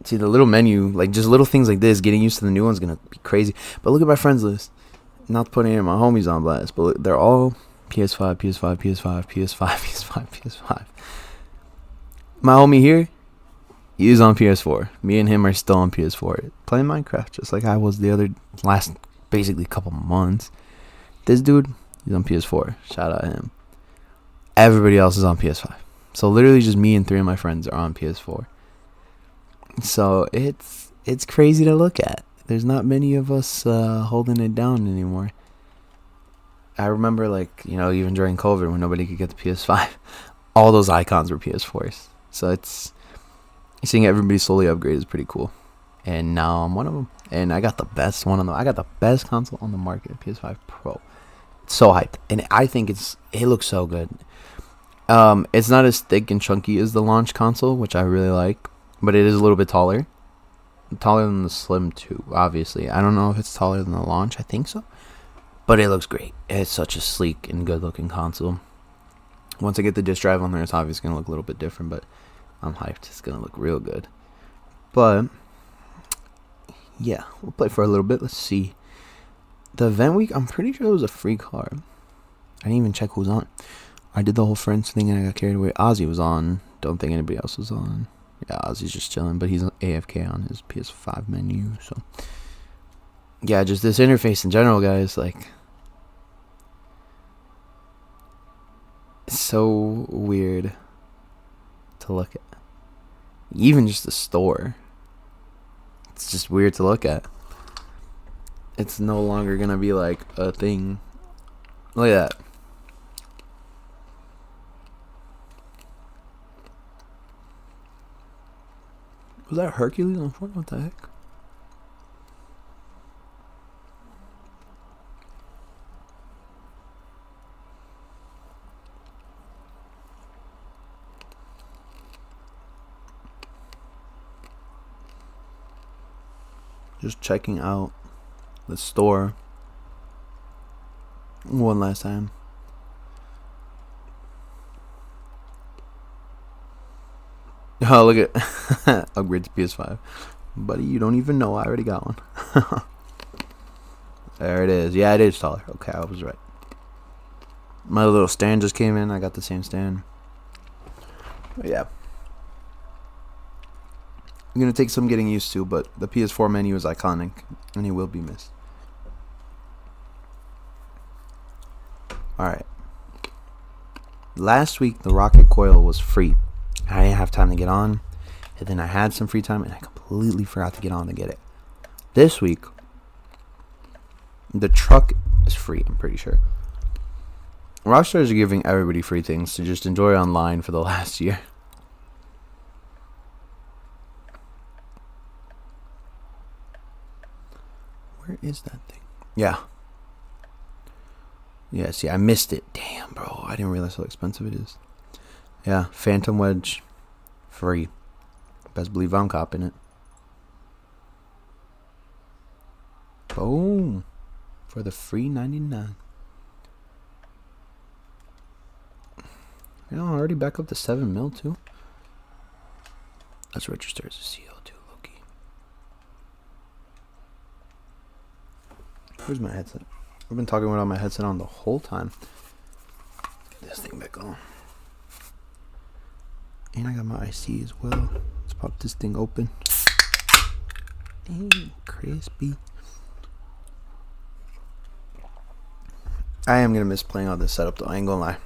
See, the little menu, like just little things like this, getting used to the new one's gonna be crazy. But look at my friends list. Not putting any of my homies on blast, but look, they're all PS5, PS5, PS5, PS5, PS5, PS5. My homie here, he is on PS4. Me and him are still on PS4, playing Minecraft, just like I was the last basically couple months. This dude, he's on PS4. Shout out to him. Everybody else is on PS5. So literally just me and 3 of my friends are on PS4. So it's crazy to look at. There's not many of us holding it down anymore. I remember, like, you know, even during COVID when nobody could get the PS5, all those icons were PS4s. So seeing everybody slowly upgrade is pretty cool. And now I'm one of them. And I got the best console on the market, PS5 Pro. It's so hyped. And I think it looks so good. It's not as thick and chunky as the launch console, which I really like. But it is a little bit taller than the Slim 2, obviously. I don't know if it's taller than the launch. I think so. But it looks great. It's such a sleek and good-looking console. Once I get the disk drive on there, it's obviously going to look a little bit different, but I'm hyped. It's going to look real good. But, yeah, we'll play for a little bit. Let's see. The event week, I'm pretty sure it was a free card. I didn't even check who was on. I did the whole friends thing and I got carried away. Ozzy was on. Don't think anybody else was on. Yeah, Ozzy's just chilling, but he's AFK on his PS5 menu, so. Yeah, just this interface in general, guys, like, it's so weird to look at. Even just the store, it's just weird to look at. It's no longer gonna be like a thing. Look at that. Was that Hercules on Fortnite? What the heck? Just checking out the store one last time. Oh, look at upgrade to PS5. Buddy, you don't even know I already got one. There it is. Yeah, it is taller. Okay, I was right. My little stand just came in. I got the same stand. But yeah. I'm going to take some getting used to, but the PS4 menu is iconic, and it will be missed. Alright. Last week, the Rocket Coil was free. I didn't have time to get on, and then I had some free time, and I completely forgot to get on to get it. This week, the truck is free, I'm pretty sure. Rockstars are giving everybody free things to just enjoy online for the last year. Where is that thing? Yeah. Yeah, see, I missed it. Damn, bro. I didn't realize how expensive it is. Yeah, Phantom Wedge. Free. Best believe I'm copping it. Boom. For the free 99. You know, already back up to 7 mil too. Let's register as a CO too, Loki. Where's my headset? I've been talking without my headset on the whole time. Get this thing back on. And I got my IC as well. Let's pop this thing open. Dang, crispy. I am gonna miss playing on this setup though, I ain't gonna lie.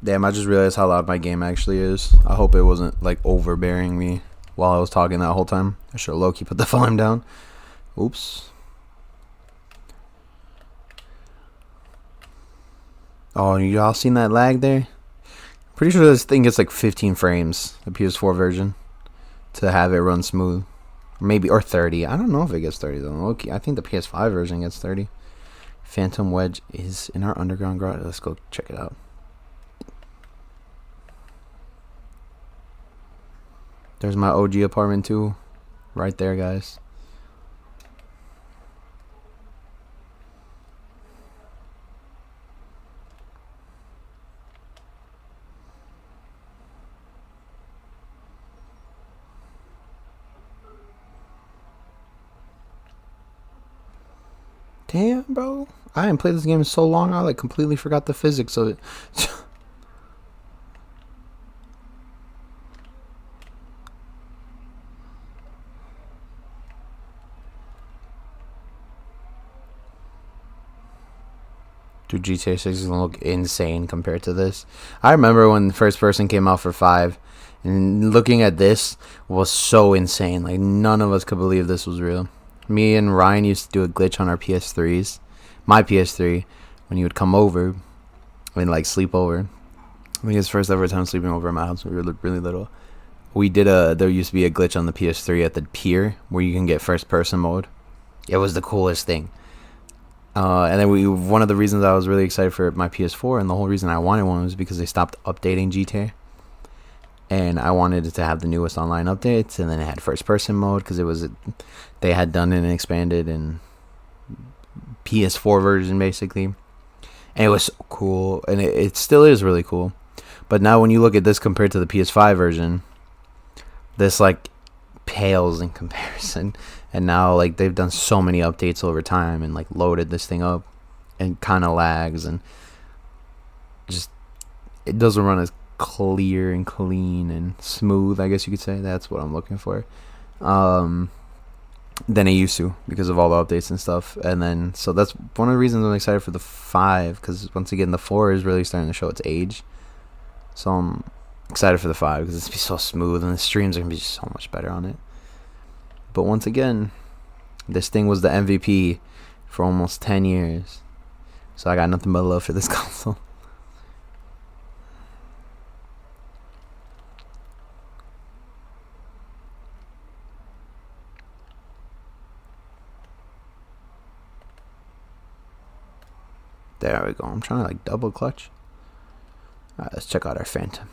Damn, I just realized how loud my game actually is. I hope it wasn't like overbearing me while I was talking that whole time. I should have low-key put the volume down. Oops. Oh, y'all seen that lag there? Pretty sure this thing gets like 15 frames, the PS4 version, to have it run smooth. Maybe, or 30. I don't know if it gets 30 though. Okay, I think the PS5 version gets 30. Phantom Wedge is in our underground garage. Let's go check it out. There's my OG apartment too. Right there, guys. Damn, bro. I haven't played this game in so long, I like completely forgot the physics of it. Dude, GTA 6 is gonna look insane compared to this. I remember when the first person came out for 5, and looking at this was so insane. Like, none of us could believe this was real. Me and Ryan used to do a glitch on our PS3s. My PS3, when he would come over and, like, sleep over. I think his first ever time sleeping over at my house when we were really little. There used to be a glitch on the PS3 at the pier where you can get first person mode. It was the coolest thing. And then one of the reasons I was really excited for my PS4 and the whole reason I wanted one was because they stopped updating GTA, and I wanted it to have the newest online updates, and then it had first person mode because they had done an expanded and PS4 version basically, and it was so cool, and it still is really cool. But now when you look at this compared to the PS5 version, this like pales in comparison. And now, like, they've done so many updates over time and, like, loaded this thing up and kind of lags and just, it doesn't run as clear and clean and smooth, I guess you could say. That's what I'm looking for. Than it used to because of all the updates and stuff. And then, so that's one of the reasons I'm excited for the 5, because once again, the 4 is really starting to show its age. So I'm excited for the 5 because it's going to be so smooth and the streams are going to be so much better on it. But once again, this thing was the MVP for almost 10 years. So I got nothing but love for this console. There we go. I'm trying to like double clutch. Alright, let's check out our Phantom.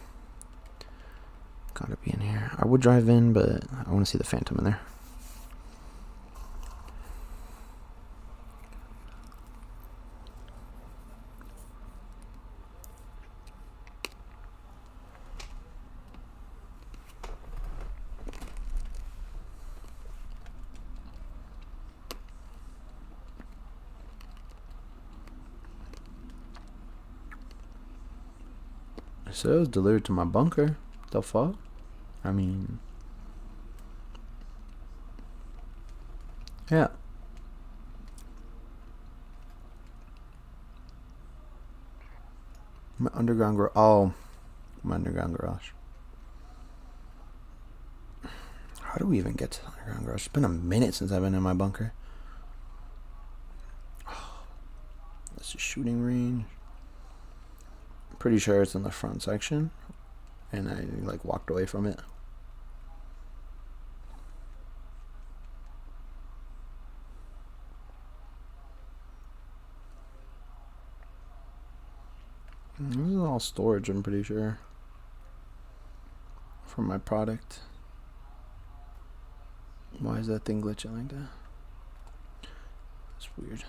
Gotta be in here. I would drive in, but I want to see the Phantom in there. So it was delivered to my bunker. The fuck? I mean, yeah. My underground garage. Oh, my underground garage. How do we even get to the underground garage? It's been a minute since I've been in my bunker. Oh, that's a shooting range. I'm pretty sure it's in the front section, and I like walked away from it. This is all storage, I'm pretty sure, for my product. Why is that thing glitching like that? That's weird.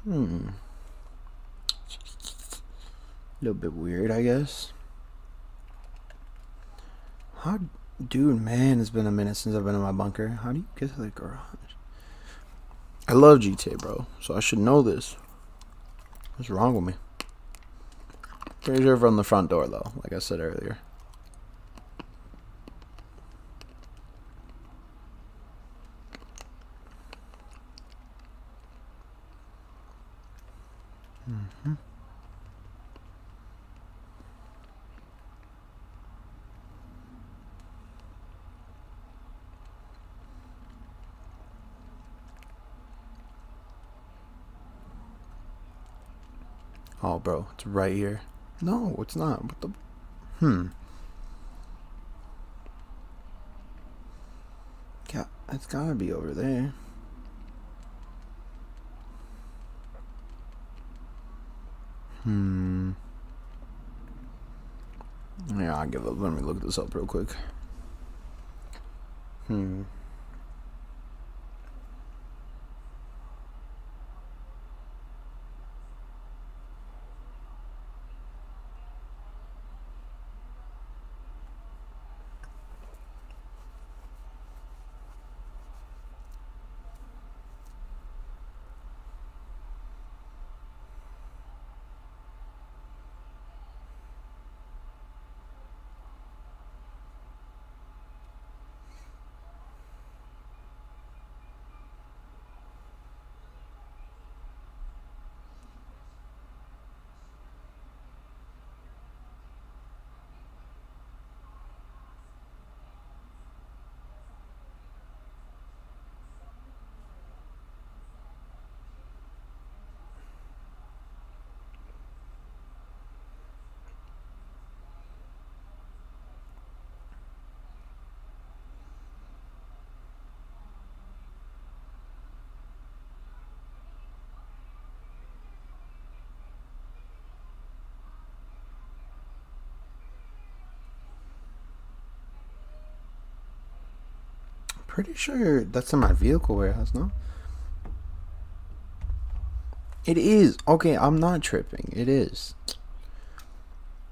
A little bit weird, I guess. Dude, man, it's been a minute since I've been in my bunker. How do you get to the garage? I love GTA, bro, so I should know this. What's wrong with me? Pretty sure from the front door, though, like I said earlier. Oh, bro, it's right here. No, it's not. What the? Yeah, it's gotta be over there. Yeah, I'll give up. Let me look this up real quick. Pretty sure that's in my vehicle warehouse, no? It is. Okay, I'm not tripping. It is.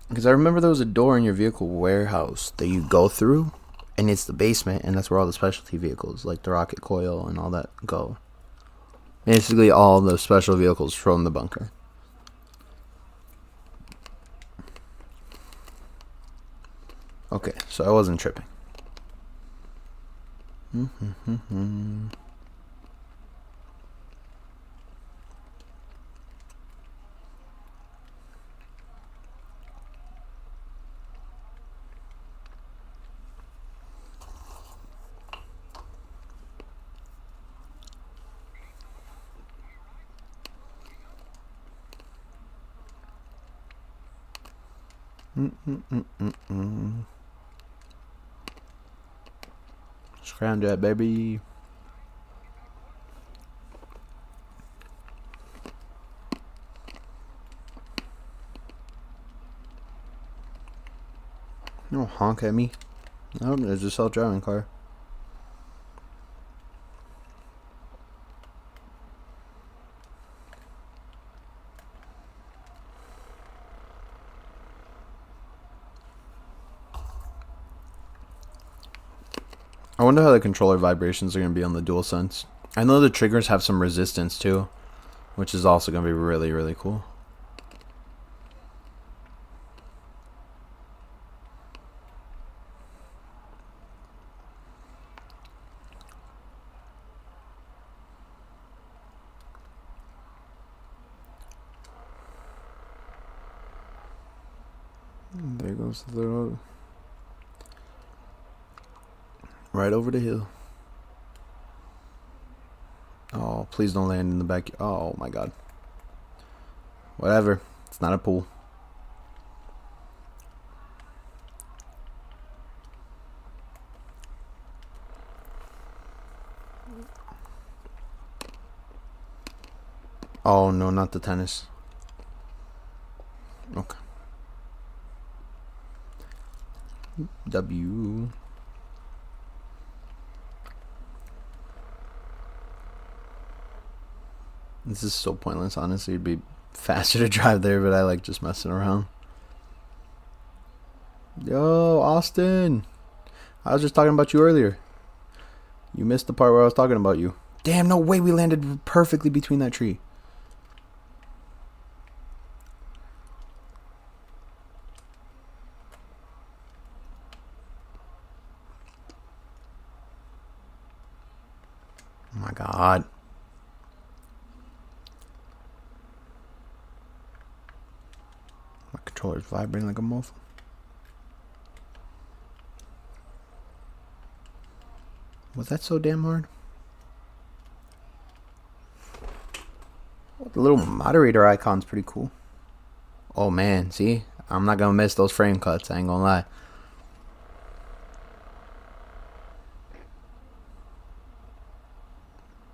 Because I remember there was a door in your vehicle warehouse that you go through, and it's the basement, and that's where all the specialty vehicles, like the rocket coil and all that, go. Basically, all the special vehicles from the bunker. Okay, so I wasn't tripping. Scramjet, baby. No honk at me. No, it's a self-driving car. I wonder how the controller vibrations are going to be on the DualSense. I know the triggers have some resistance too, which is also going to be really, really cool. There goes the road. Right over the hill. Oh, please don't land in the back. Oh my god. Whatever. It's not a pool. Oh no, not the tennis. Okay. W. This is so pointless, honestly. It'd be faster to drive there, but I like just messing around. Yo, Austin. I was just talking about you earlier. You missed the part where I was talking about you. Damn, no way we landed perfectly between that tree. Oh my god. My controller's vibrating like a muff. Was that so damn hard? Oh, the little moderator icon's pretty cool. Oh man, see? I'm not gonna miss those frame cuts, I ain't gonna lie.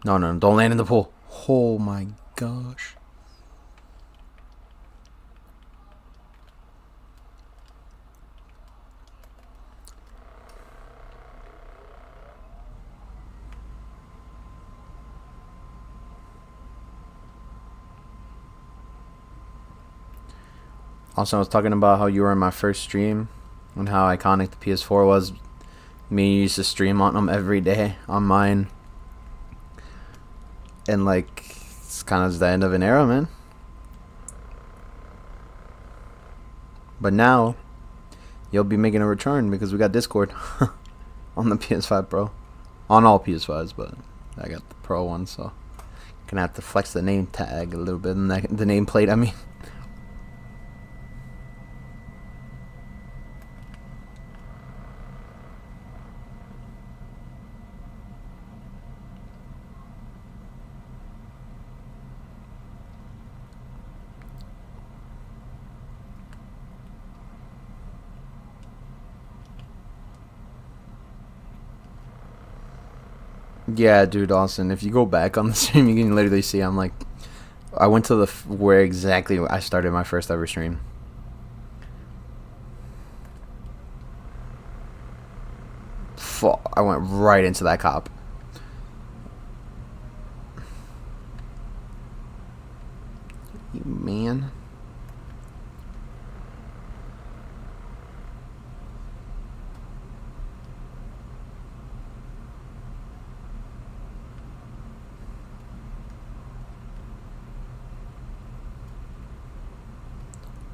No, no, don't land in the pool. Oh my gosh. Also, I was talking about how you were in my first stream and how iconic the PS4 was. Me used to stream on them every day on mine. And, like, it's kind of the end of an era, man. But now, you'll be making a return because we got Discord on the PS5 Pro. On all PS5s, but I got the Pro one, so gonna have to flex the name tag a little bit, and the nameplate, I mean. Yeah, dude, Austin. If you go back on the stream, you can literally see I'm like, I went to the where exactly I started my first ever stream. I went right into that cop. Man.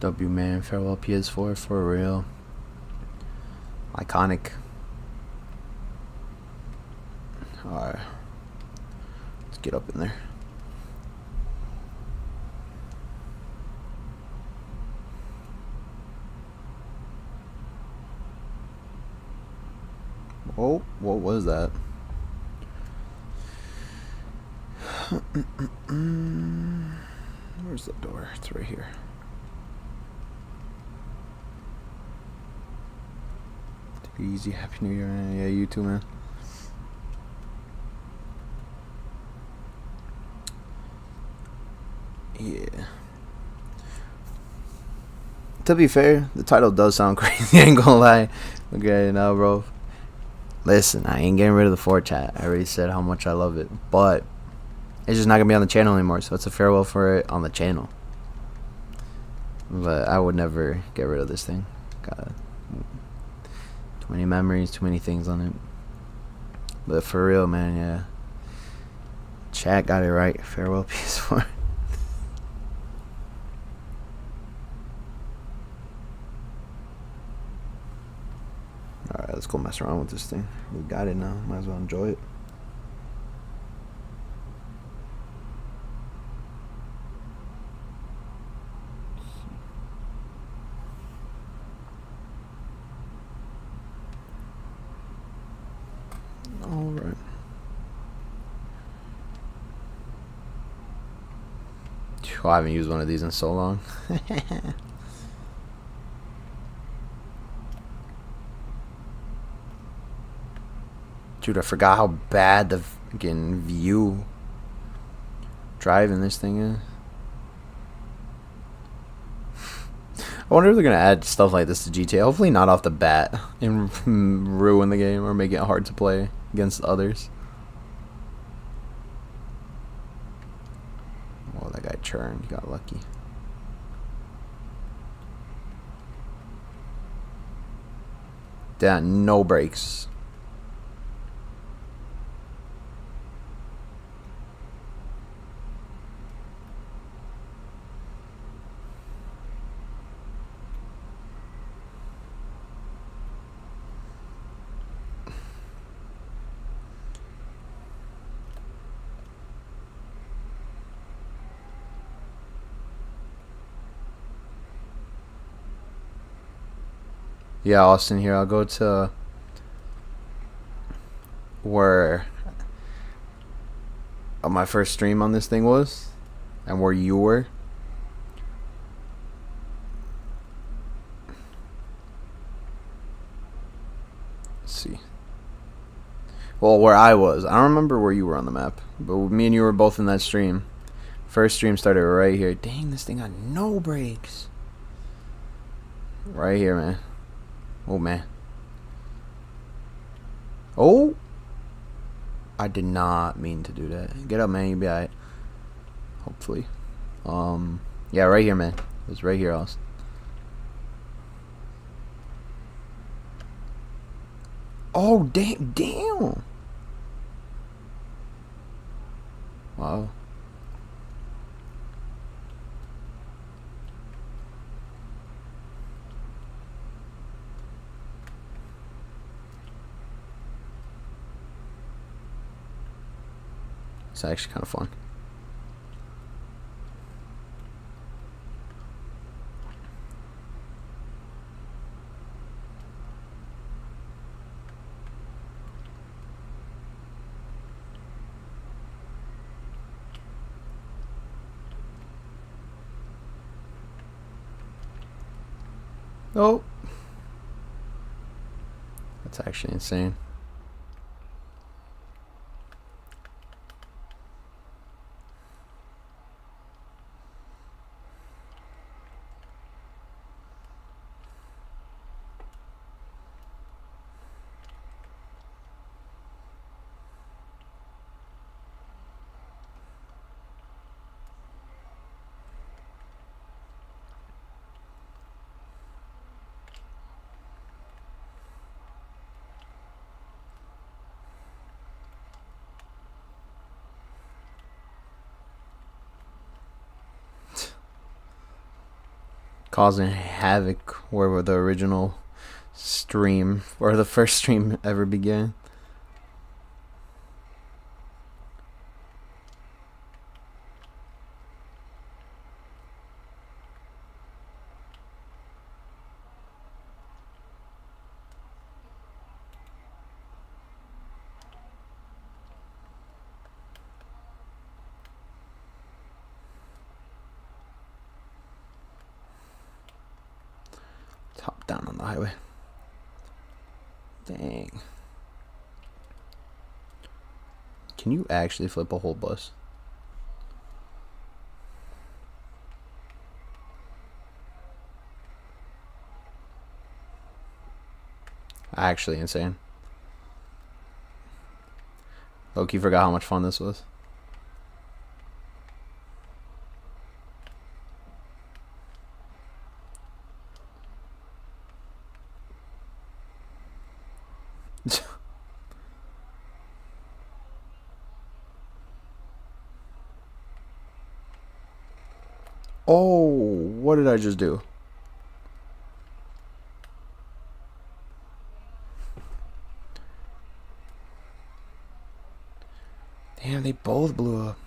W man, farewell PS4 for real. Iconic. Alright. Let's get up in there. Oh, what was that? Where's the door? It's right here. Take it easy. Happy New Year. Yeah, you too, man. Yeah. To be fair, the title does sound crazy. I ain't gonna lie. Okay, now, bro. Listen, I ain't getting rid of the 4 chat. I already said how much I love it, but it's just not gonna be on the channel anymore. So it's a farewell for it on the channel. But I would never get rid of this thing. Got too many memories, too many things on it. But for real, man, yeah. Chat got it right. Farewell PS4. Alright, let's go mess around with this thing. We got it now. Might as well enjoy it. Alright. I haven't used one of these in so long. Dude, I forgot how bad the fucking view driving this thing is. I wonder if they're gonna add stuff like this to GTA. Hopefully not off the bat and ruin the game or make it hard to play against others. Oh, that guy churned. He got lucky. Damn, no brakes. Yeah, Austin, here. I'll go to where my first stream on this thing was and where you were. Well, where I was. I don't remember where you were on the map, but me and you were both in that stream. First stream started right here. Dang, this thing got no brakes. Right here, man. Oh, man. Oh! I did not mean to do that. Get up, man. You'll be alright. Hopefully. Yeah, right here, man. It was right here, Austin. Oh, damn. Wow. It's actually kind of fun. Oh. That's actually insane. Causing havoc where the original stream, or the first stream ever began. Top down on the highway. Dang. Can you actually flip a whole bus? Actually insane. Loki forgot how much fun this was. Oh, what did I just do? Damn, they both blew up.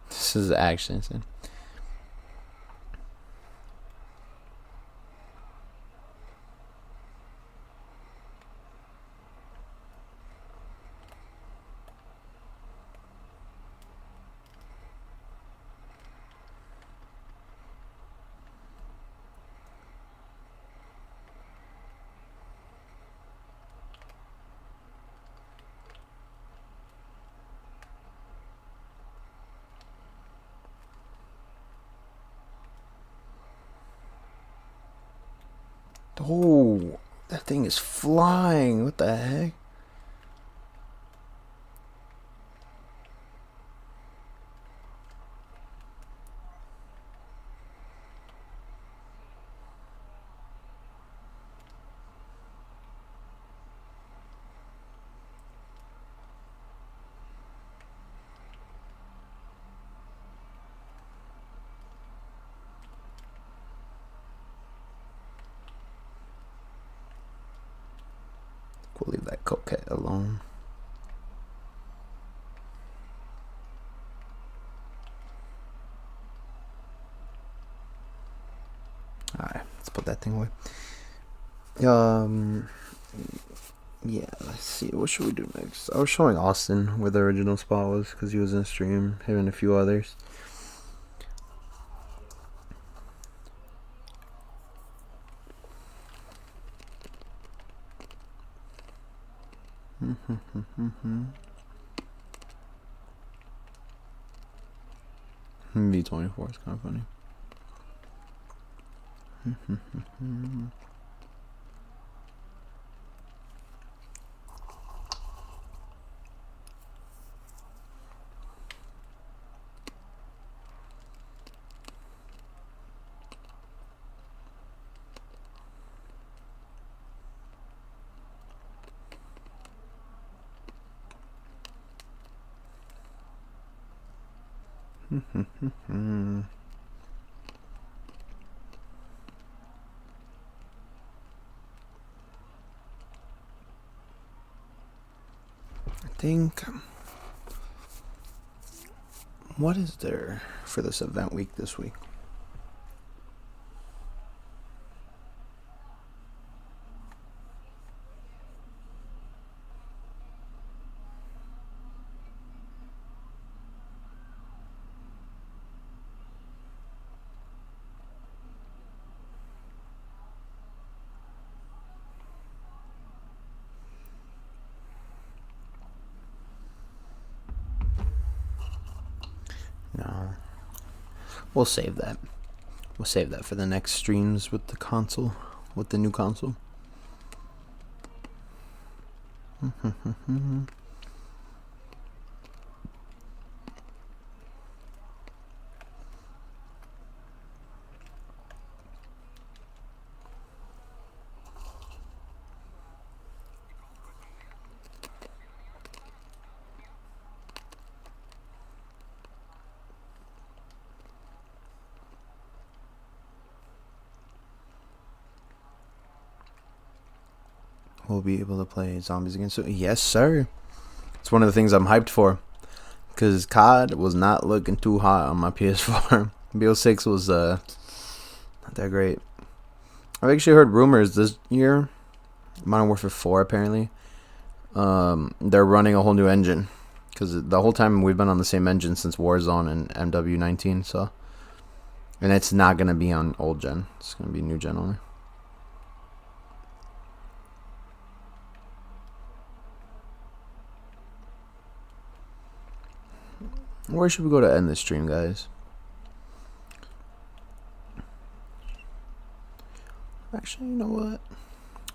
This is actually insane. Oh, that thing is flying. What the heck? We'll leave that coquette alone. Alright, let's put that thing away. Yeah, let's see. What should we do next? I was showing Austin where the original spot was because he was in a stream, him and a few others. V24 is kind of funny. I think, what is there for this event week this week? No. We'll save that. We'll save that for the next streams with the console, with the new console. We'll be able to play zombies again soon. Yes, sir. It's one of the things I'm hyped for. Because COD was not looking too hot on my PS4. BO6 was not that great. I've actually heard rumors this year, Modern Warfare 4 apparently, they're running a whole new engine. Because the whole time we've been on the same engine since Warzone and MW19. So, and it's not going to be on old gen. It's going to be new gen only. Where should we go to end this stream, guys? Actually, you know what?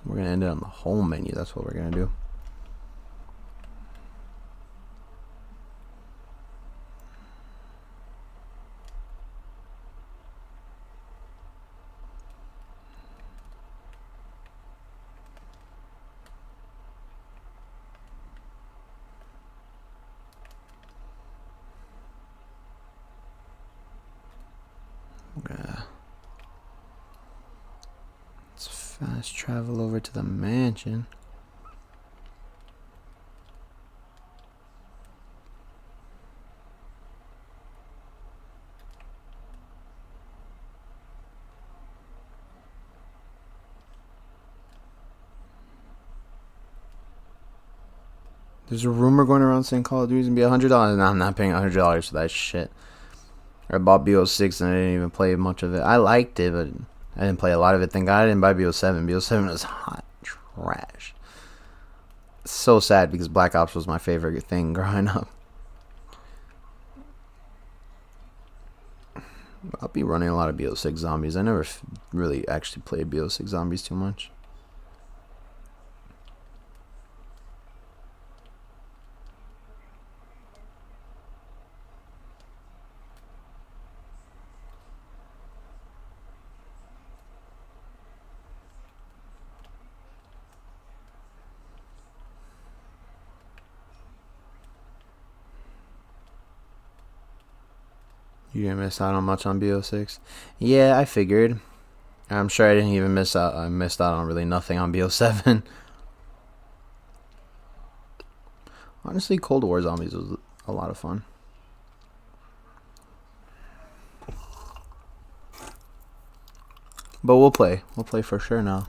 We're going to end it on the home menu. That's what we're going to do. Let's fast travel over to the mansion. There's a rumor going around saying Call of Duty is gonna be $100. No, I'm not paying $100 for that shit. I bought BO6 and I didn't even play much of it. I liked it, but I didn't play a lot of it. Thank God I didn't buy BO7. BO7 was hot trash. It's so sad because Black Ops was my favorite thing growing up. I'll be running a lot of BO6 zombies. I never really actually played BO6 zombies too much. You didn't miss out on much on BO6. Yeah, I figured. I'm sure I didn't even miss out. I missed out on really nothing on BO7. Honestly, Cold War Zombies was a lot of fun. But we'll play. We'll play for sure now.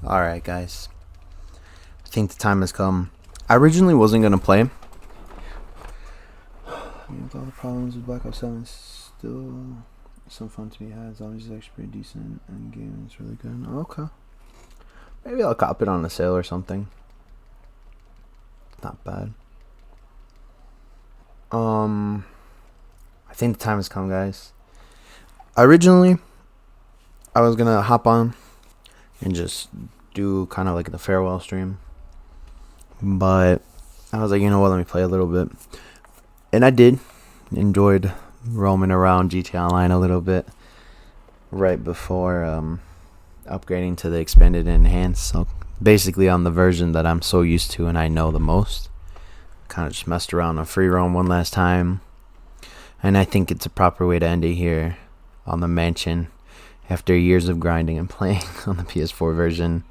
Alright, guys. I think the time has come. I originally wasn't going to play. With all the problems with Black Ops 7, still some fun to be had. Zombies is actually pretty decent, and the game is really good. Okay. Maybe I'll cop it on a sale or something. Not bad. I think the time has come, guys. Originally, I was going to hop on and just do kind of like the farewell stream, but I was like, you know what, let me play a little bit, and I did. Enjoyed roaming around GTA Online a little bit right before upgrading to the expanded and enhanced. So basically on the version that I'm so used to and I know the most. Kind of just messed around on free roam one last time, and I think it's a proper way to end it here on the mansion. After years of grinding and playing on the PS4 version,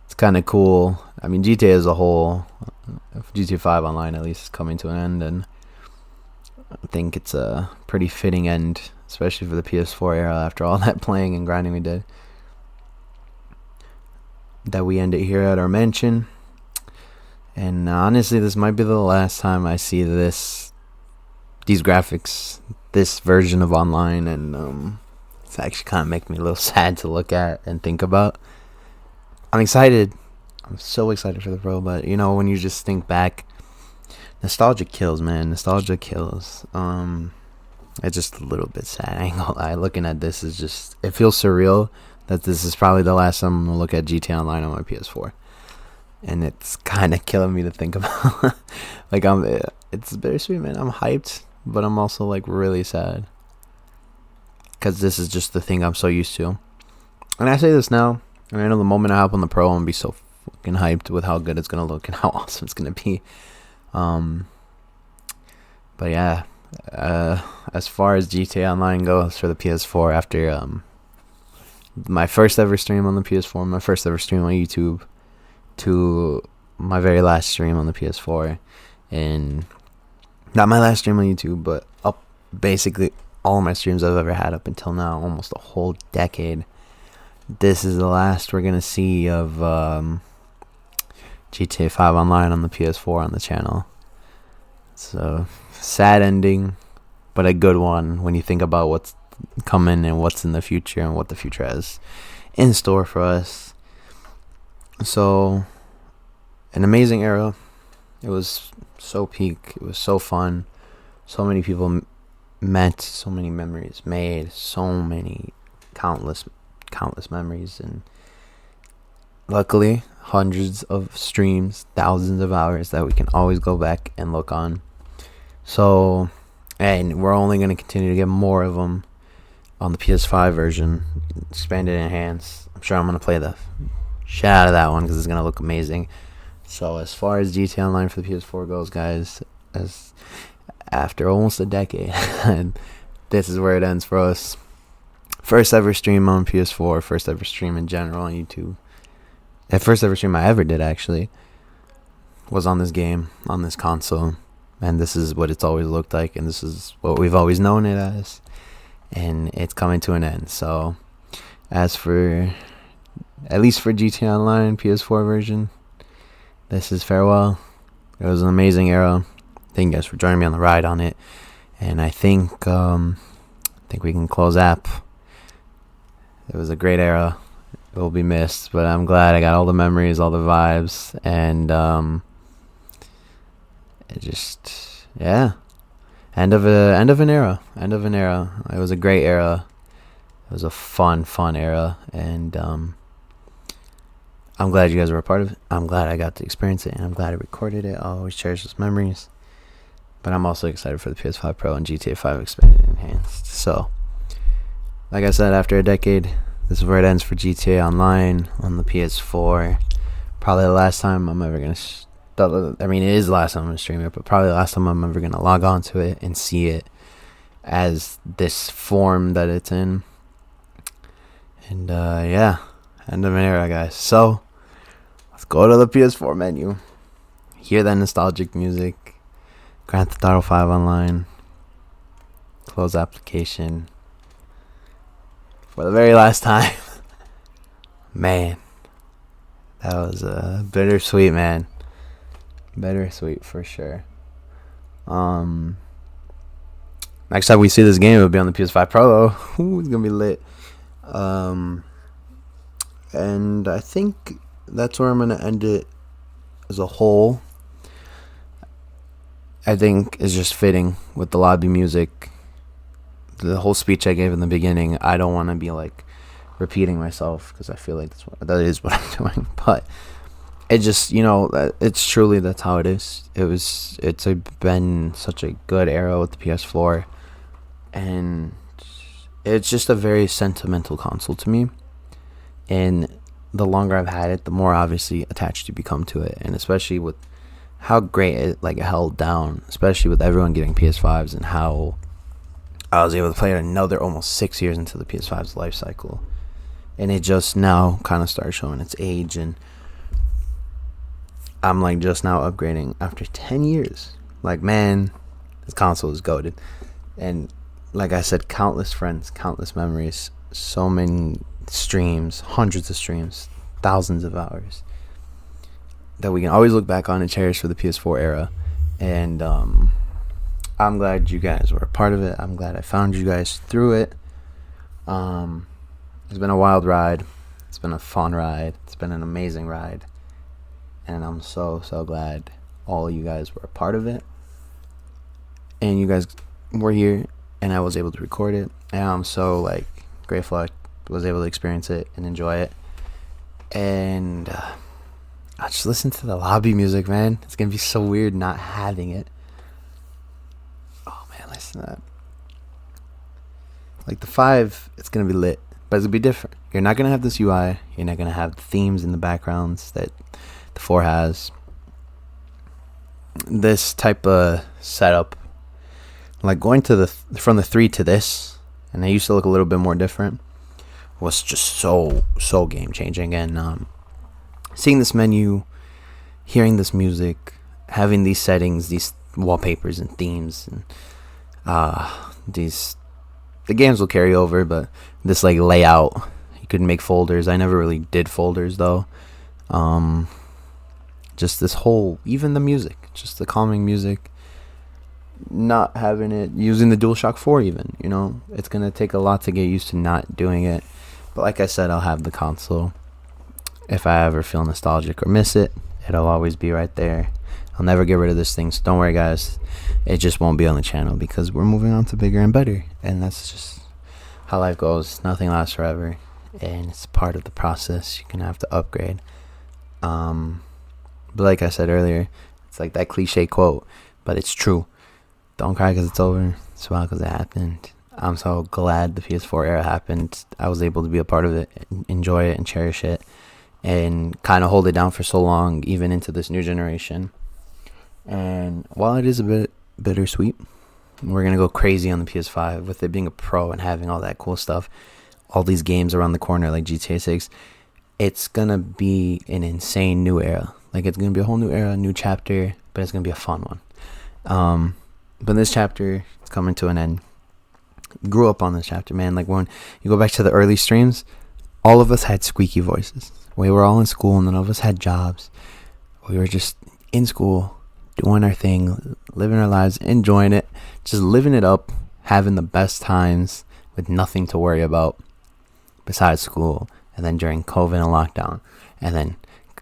it's kind of cool. I mean, GTA as a whole, GTA 5 Online at least, is coming to an end, and I think it's a pretty fitting end, especially for the PS4 era after all that playing and grinding we did, that we end it here at our mansion. And honestly, this might be the last time I see these graphics, this version of Online, and it's actually kind of making me a little sad to look at and think about. I'm excited. I'm so excited for the Pro, but you know, when you just think back, nostalgia kills, man. Nostalgia kills. It's just a little bit sad. I ain't gonna lie. Looking at this is just, it feels surreal that this is probably the last time I'm gonna look at GTA Online on my PS4, and it's kind of killing me to think about. Like, it's bittersweet, man. I'm hyped, but I'm also like really sad, because this is just the thing I'm so used to. And I say this now, and I know the moment I hop on the Pro, I'm going to be so fucking hyped with how good it's going to look and how awesome it's going to be. But yeah, as far as GTA Online goes for the PS4, after my first ever stream on the PS4, my first ever stream on YouTube, to my very last stream on the PS4, and not my last stream on YouTube, but up basically all my streams I've ever had up until now, almost a whole decade. This is the last we're gonna see of GTA 5 Online on the PS4 on the channel. So sad ending, but a good one when you think about what's coming and what's in the future and what the future has in store for us. So, an amazing era. It was so peak. It was so fun. So many people met. So many memories made. So many countless memories. And luckily, hundreds of streams, thousands of hours that we can always go back and look on. So, and we're only going to continue to get more of them on the PS5 version, expanded and enhanced. I'm sure I'm going to play the shit out of that one because it's going to look amazing. So as far as GTA Online for the PS4 goes, guys, as after almost a decade, this is where it ends for us. First ever stream on PS4, first ever stream in general on YouTube. The first ever stream I ever did, actually, was on this game, on this console. And this is what it's always looked like, and this is what we've always known it as. And it's coming to an end. So, as for, at least for GTA Online PS4 version, this is farewell. It was an amazing era. Thank you guys for joining me on the ride on it. And I think we can close app. It was a great era. It will be missed, but I'm glad I got all the memories, all the vibes, and it just, yeah, end of an era. It was a great era. It was a fun era, and I'm glad you guys were a part of it. I'm glad I got to experience it, and I'm glad I recorded it. I'll always cherish those memories. But I'm also excited for the PS5 Pro and GTA 5 Expanded and Enhanced. So, Like I said, after a decade, this is where it ends for GTA Online on the PS4. Probably the last time I'm ever gonna. I mean, it is the last time I'm gonna stream it, but probably the last time I'm ever gonna log on to it and see it as this form that it's in. And yeah, end of an era, guys. So let's go to the PS4 menu. Hear that nostalgic music. Grand Theft Auto 5 Online. Close application. For the very last time. Man. That was bittersweet, man. Bittersweet for sure. Next time we see this game, it'll be on the PS5 Pro. Ooh, it's gonna be lit. And I think that's where I'm gonna end it as a whole. I think is just fitting with the lobby music. The whole speech I gave in the beginning, I don't want to be like repeating myself because I feel like that is what I'm doing. But it just, it's truly, that's how it is. Been such a good era with the PS4, and it's just a very sentimental console to me. And the longer I've had it, the more obviously attached you become to it, and especially with how great it held down, especially with everyone getting PS5s, and how I was able to play it another almost 6 years into the PS5's life cycle, and it just now kind of started showing its age, and I'm just now upgrading after 10 years. Man, this console is goated. And like I said, countless friends, countless memories, so many streams, hundreds of streams, thousands of hours that we can always look back on and cherish for the PS4 era. And I'm glad you guys were a part of it. I'm glad I found you guys through it. It's been a wild ride. It's been a fun ride. It's been an amazing ride. And I'm so glad all of you guys were a part of it. And you guys were here, and I was able to record it. And I'm so grateful I was able to experience it and enjoy it. And I just listen to the lobby music, man. It's gonna be so weird not having it. Oh man, listen to that. The 5, it's gonna be lit, but it's gonna be different. You're not gonna have this UI. You're not gonna have the themes in the backgrounds that the 4 has. This type of setup, going to from the 3 to this, and they used to look a little bit more different, was just so game changing. And seeing this menu, hearing this music, having these settings, these wallpapers and themes, and the games will carry over, but this layout, you could make folders. I never really did folders though. Just this whole, even the music, just the calming music, not having it, using the DualShock 4 even, it's going to take a lot to get used to not doing it. But like I said, I'll have the console. If I ever feel nostalgic or miss it, it'll always be right there. I'll never get rid of this thing, so don't worry guys. It just won't be on the channel because we're moving on to bigger and better. And that's just how life goes. Nothing lasts forever, and it's part of the process. You're going to have to upgrade. But like I said earlier, it's that cliche quote, but it's true. Don't cry because it's over. Smile because it happened. I'm so glad the PS4 era happened. I was able to be a part of it, enjoy it, and cherish it, and kind of hold it down for so long, even into this new generation. And while it is a bit bittersweet, we're going to go crazy on the PS5 with it being a pro and having all that cool stuff, all these games around the corner like GTA 6. It's going to be an insane new era. It's going to be a whole new era, new chapter, but it's going to be a fun one. But this chapter is coming to an end. Grew up on this chapter, man. When you go back to the early streams, all of us had squeaky voices. We were all in school, and none of us had jobs. We were just in school, doing our thing, living our lives, enjoying it, just living it up, having the best times with nothing to worry about besides school. And then during COVID and lockdown, and then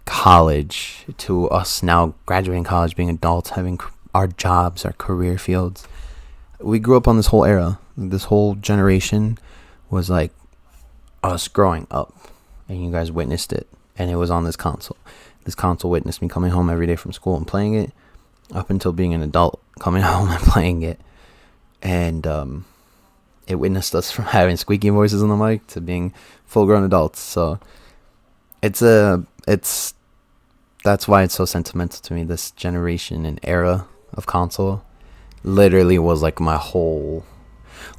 college, to us now graduating college, being adults, having our jobs, our career fields. We grew up on this whole era. This whole generation was us growing up, and you guys witnessed it, and it was on this console. This console witnessed me coming home every day from school and playing it, up until being an adult, coming home and playing it. And it witnessed us from having squeaky voices on the mic to being full grown adults. So it's that's why it's so sentimental to me. This generation and era of console literally was like my whole,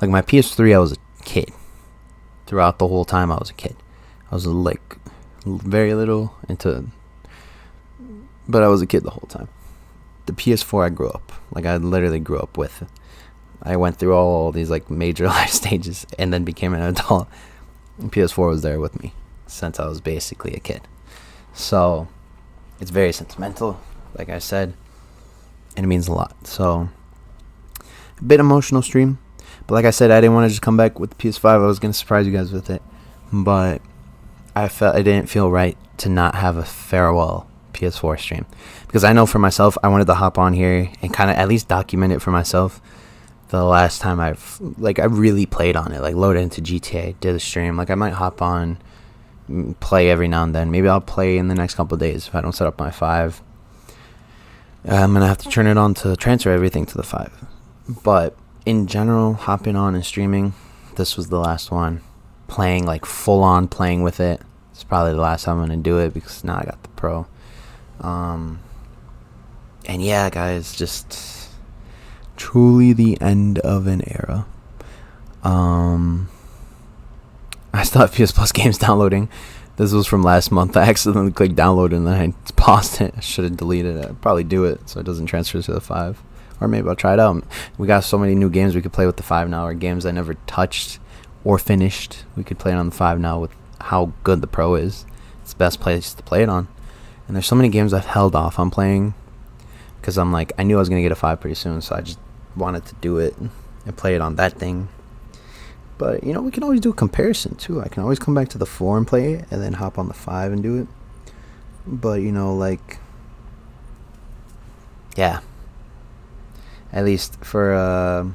like my PS3. I was a kid throughout the whole time. I was a kid. I was like very little into, but I was a kid the whole time. The PS4 I grew up, like I literally grew up with. I went through all these like major life stages and then became an adult. And PS4 was there with me since I was basically a kid. So it's very sentimental, like I said, and it means a lot. So a bit emotional stream, but like I said, I didn't want to just come back with the PS5. I was gonna surprise you guys with it, but I felt it didn't feel right to not have a farewell PS4 stream, because I know for myself I wanted to hop on here and kind of at least document it for myself. The last time I really played on it, like loaded into GTA, did a stream. Like I might hop on, play every now and then. Maybe I'll play in the next couple of days if I don't set up my 5. I'm gonna have to turn it on to transfer everything to the 5. But in general, hopping on and streaming, this was the last one. Playing like full on playing with it. It's probably the last time I'm gonna do it because now I got the Pro. And yeah, guys, just truly the end of an era. I still have PS Plus games downloading. This was from last month. I accidentally clicked download and then I paused it. I should have deleted it. I'll probably do it so it doesn't transfer to the 5. Or maybe I'll try it out. We got so many new games we could play with the 5 now, or games I never touched or finished. We could play it on the 5 now with how good the Pro is. It's the best place to play it on. And there's so many games I've held off on playing because I'm like, I knew I was going to get a 5 pretty soon, so I just wanted to do it and play it on that thing. But you know, we can always do a comparison too. I can always come back to the 4 and play it and then hop on the 5 and do it. But you know, like, yeah, at least for a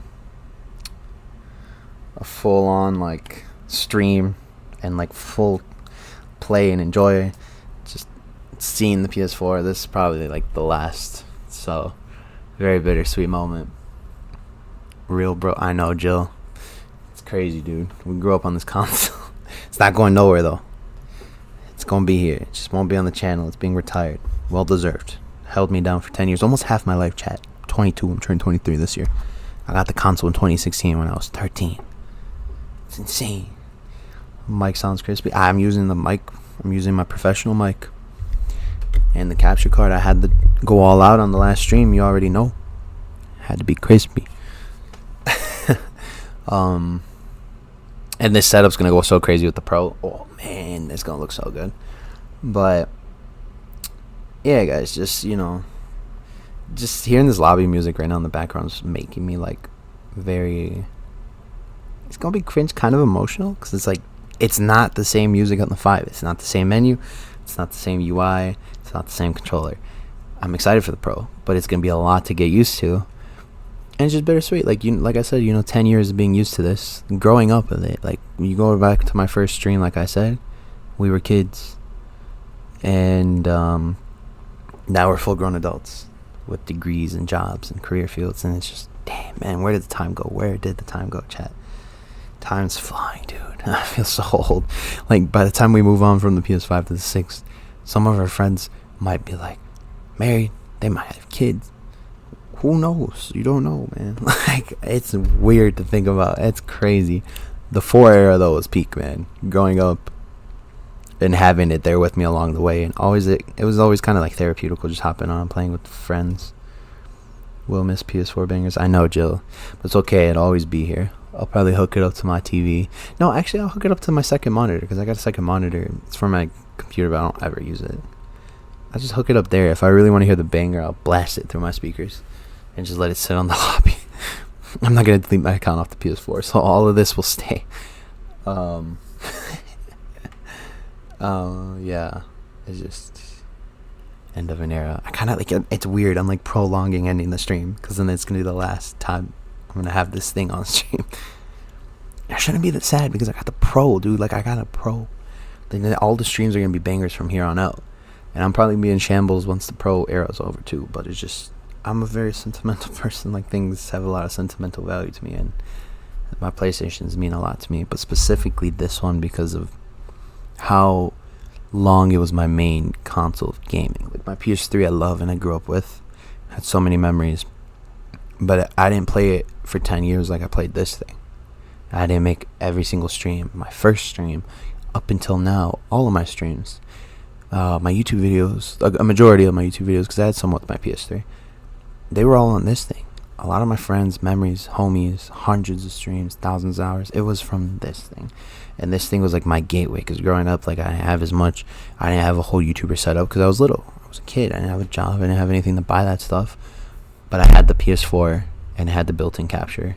full on like stream and like full play and enjoy just seeing the PS4, this is probably like the last. So very bittersweet moment. Real bro, I know, Jill. It's crazy, dude. We grew up on this console. It's not going nowhere though. It's gonna be here. It just won't be on the channel. It's being retired. Well deserved. Held me down for 10 years, almost half my life, chat. 22. I'm turning 23 this year. I got the console in 2016 when I was 13. It's insane. Mic sounds crispy. I'm using the mic. I'm using my professional mic. And the capture card, I had to go all out on the last stream. You already know. Had to be crispy. And this setup's gonna go so crazy with the Pro. Oh man, it's gonna look so good. But yeah, guys, just, you know, just hearing this lobby music right now in the background is making me like very, it's gonna be cringe, kind of emotional, because it's like, it's not the same music on the 5. It's not the same menu. It's not the same UI. It's not the same controller. I'm excited for the Pro, but it's gonna be a lot to get used to. And it's just bittersweet. Like I said, 10 years of being used to this, growing up with it. Like, you go back to my first stream, like I said, we were kids, and now we're full-grown adults with degrees and jobs and career fields, and it's just, damn, man, where did the time go? Where did the time go, chat? Time's flying, dude. I feel so old. Like, by the time we move on from the PS5 to the 6, some of our friends might be like married. They might have kids. Who knows? You don't know, man. Like, it's weird to think about. It's crazy. The 4 era though was peak, man. Growing up and having it there with me along the way, and always it was always kind of like therapeutical, just hopping on, playing with friends. Will miss PS4 bangers. I know, Jill, but it's okay. It'll always be here. I'll probably hook it up to my TV. No, actually, I'll hook it up to my second monitor, because I got a second monitor. It's for my computer, but I don't ever use it. I just hook it up there. If I really want to hear the banger, I'll blast it through my speakers and just let it sit on the lobby. I'm not going to delete my account off the PS4, so all of this will stay. Yeah, it's just end of an era. I kind of like it. It's weird. I'm like prolonging ending the stream, because then it's going to be the last time I'm going to have this thing on stream. I shouldn't be that sad, because I got the Pro, dude. Like, I got a Pro. Then all the streams are going to be bangers from here on out. And I'm probably going to be in shambles once the Pro era is over, too. But it's just, I'm a very sentimental person. Like, things have a lot of sentimental value to me. And My PlayStations mean a lot to me, but specifically this one because of how long it was my main console of gaming. Like my PS3 I love and I grew up with. Had so many memories. But I didn't play it for 10 years like I played this thing. I didn't make every single stream. My first stream, up until now, all of my streams, my YouTube videos, a majority of my YouTube videos, because I had some with my PS3, they were all on this thing. A lot of my friends, memories, homies, hundreds of streams, thousands of hours, it was from this thing. And this thing was like my gateway, because growing up, like, I didn't have as much, I didn't have a whole YouTuber setup because I was little. I was a kid. I didn't have a job. I didn't have anything to buy that stuff. But I had the PS4 and it had the built-in capture,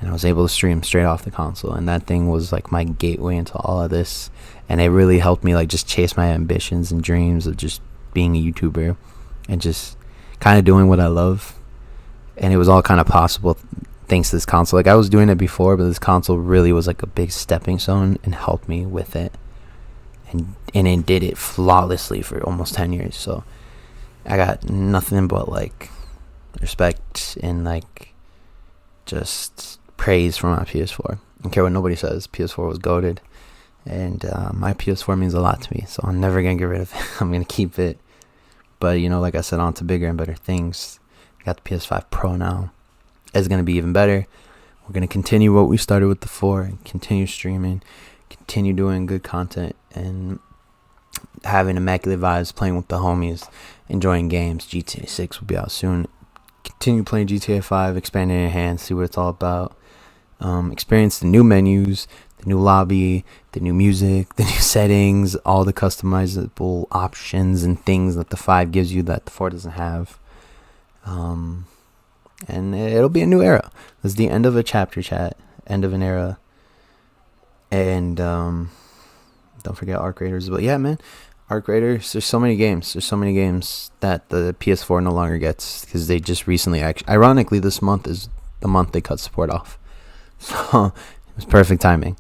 and I was able to stream straight off the console, and that thing was like my gateway into all of this. And it really helped me like just chase my ambitions and dreams of just being a YouTuber and just kind of doing what I love. And it was all kind of possible thanks to this console. Like, I was doing it before, but this console really was like a big stepping stone and helped me with it. And it did it flawlessly for almost 10 years. So I got nothing but like respect and like just praise for my PS4. I don't care what nobody says. PS4 was goated, and my PS4 means a lot to me, so I'm never gonna get rid of it. I'm gonna keep it. But you know, like I said, on to bigger and better things. I got the PS5 Pro now. It's gonna be even better. We're gonna continue what we started with the 4 and continue streaming, continue doing good content, and having immaculate vibes, playing with the homies, enjoying games. GTA 6 will be out soon. Continue playing GTA 5, expanding your hands, see what it's all about. Experience the new menus, the new lobby, the new music, the new settings, all the customizable options and things that the 5 gives you that the 4 doesn't have. And it'll be a new era. It's the end of a chapter, chat. End of an era. And don't forget Arc Raiders. But yeah, man, Arc Raiders, there's so many games. There's so many games that the PS4 no longer gets because they just recently, ironically, this month is the month they cut support off. So it was perfect timing.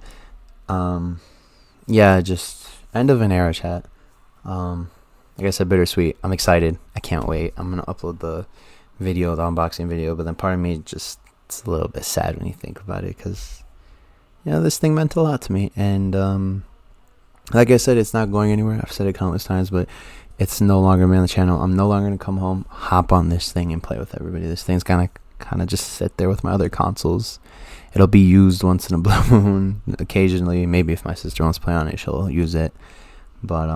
Yeah, just end of an era, chat. Like I said, bittersweet. I'm excited. I can't wait. I'm gonna upload the video, the unboxing video. But then part of me just, it's a little bit sad when you think about it, because you know, this thing meant a lot to me. And like I said, it's not going anywhere. I've said it countless times, but it's no longer me on the channel. I'm no longer gonna come home, hop on this thing, and play with everybody. This thing's kind of just sit there with my other consoles. It'll be used once in a blue moon, occasionally. Maybe if my sister wants to play on it, she'll use it. But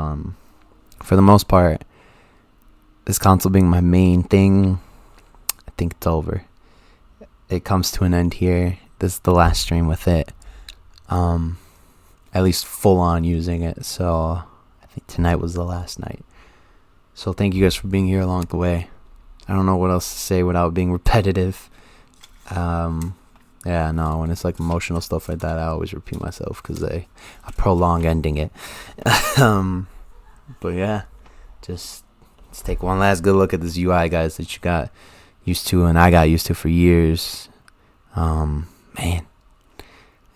for the most part, this console being my main thing, I think it's over. It comes to an end here. This is the last stream with it. At least full on using it. So I think tonight was the last night. So thank you guys for being here along the way. I don't know what else to say without being repetitive. Yeah, no, when it's like emotional stuff like that, I always repeat myself because I prolong ending it. But yeah, just let's take one last good look at this UI, guys, that you got used to and I got used to for years. Man,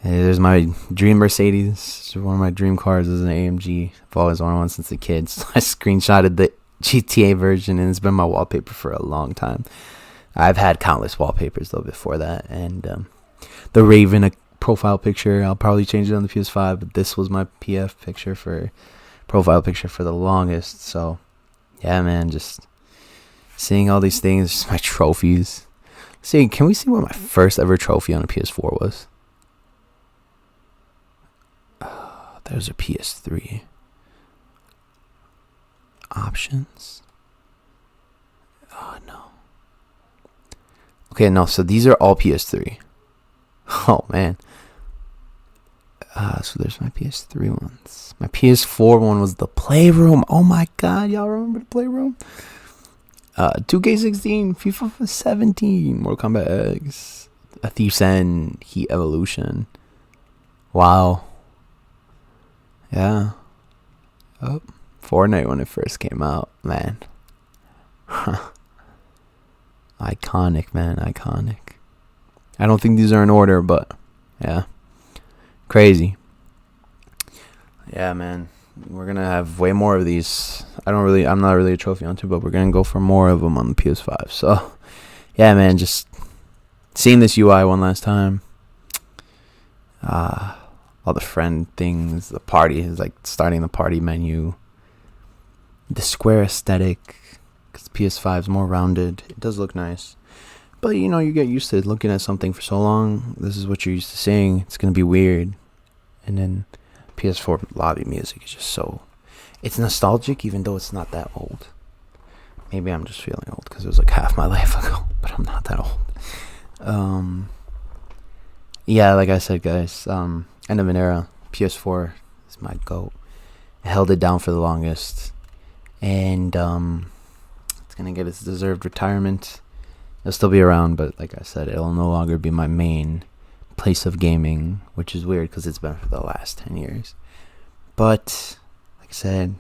there's my dream Mercedes. One of my dream cars is an AMG. I've always wanted one since a kid. So I screenshotted the GTA version, and it's been my wallpaper for a long time. I've had countless wallpapers though before that, and the Raven profile picture, I'll probably change it on the PS5, but this was my PF picture for profile picture for the longest. So yeah, man, just seeing all these things, my trophies. See, can we see what my first ever trophy on a PS4 was? There's a PS3 options. Oh no. Okay, no, so these are all PS3. Oh man. So there's my PS3 ones. My PS4 one was the Playroom. Oh my god, y'all remember the Playroom? 2K16, FIFA 17, Mortal Kombat X, A Thief's End, Heat Evolution. Wow. Yeah. Oh, Fortnite when it first came out, man. Iconic, man, iconic. I don't think these are in order, but yeah, crazy. Yeah, man, we're gonna have way more of these. I'm not really a trophy hunter, but we're gonna go for more of them on the PS5. So yeah, man, just seeing this UI one last time, all the friend things, the party is like starting the party menu, the square aesthetic, because PS5 is more rounded. It does look nice, but you know, you get used to looking at something for so long. This is what you're used to seeing. It's gonna be weird. And then PS4 lobby music is just so, it's nostalgic, even though it's not that old. Maybe I'm just feeling old because it was like half my life ago, but I'm not that old. Yeah, like I said, guys, end of an era. PS4 is my GOAT. I held it down for the longest, and it's gonna get its deserved retirement. It'll still be around, but like I said, it'll no longer be my main place of gaming, which is weird because it's been for the last 10 years. But like I said,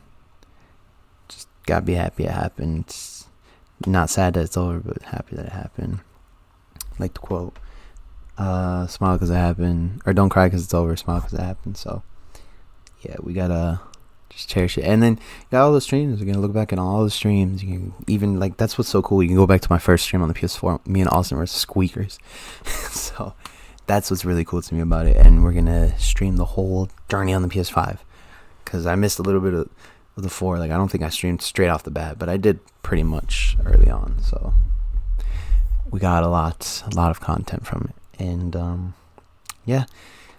just gotta be happy it happened. Not sad that it's over, but happy that it happened. Like the quote, smile because it happened, or don't cry because it's over, smile because it happened. So yeah, we gotta just cherish it. And then you got all the streams. We're gonna look back at all the streams. You can even, like, that's what's so cool. You can go back to my first stream on the PS4. Me and Austin were squeakers. So that's what's really cool to me about it. And we're gonna stream the whole journey on the PS5 because I missed a little bit of the 4. Like, I don't think I streamed straight off the bat, but I did pretty much early on. So we got a lot of content from it. And yeah,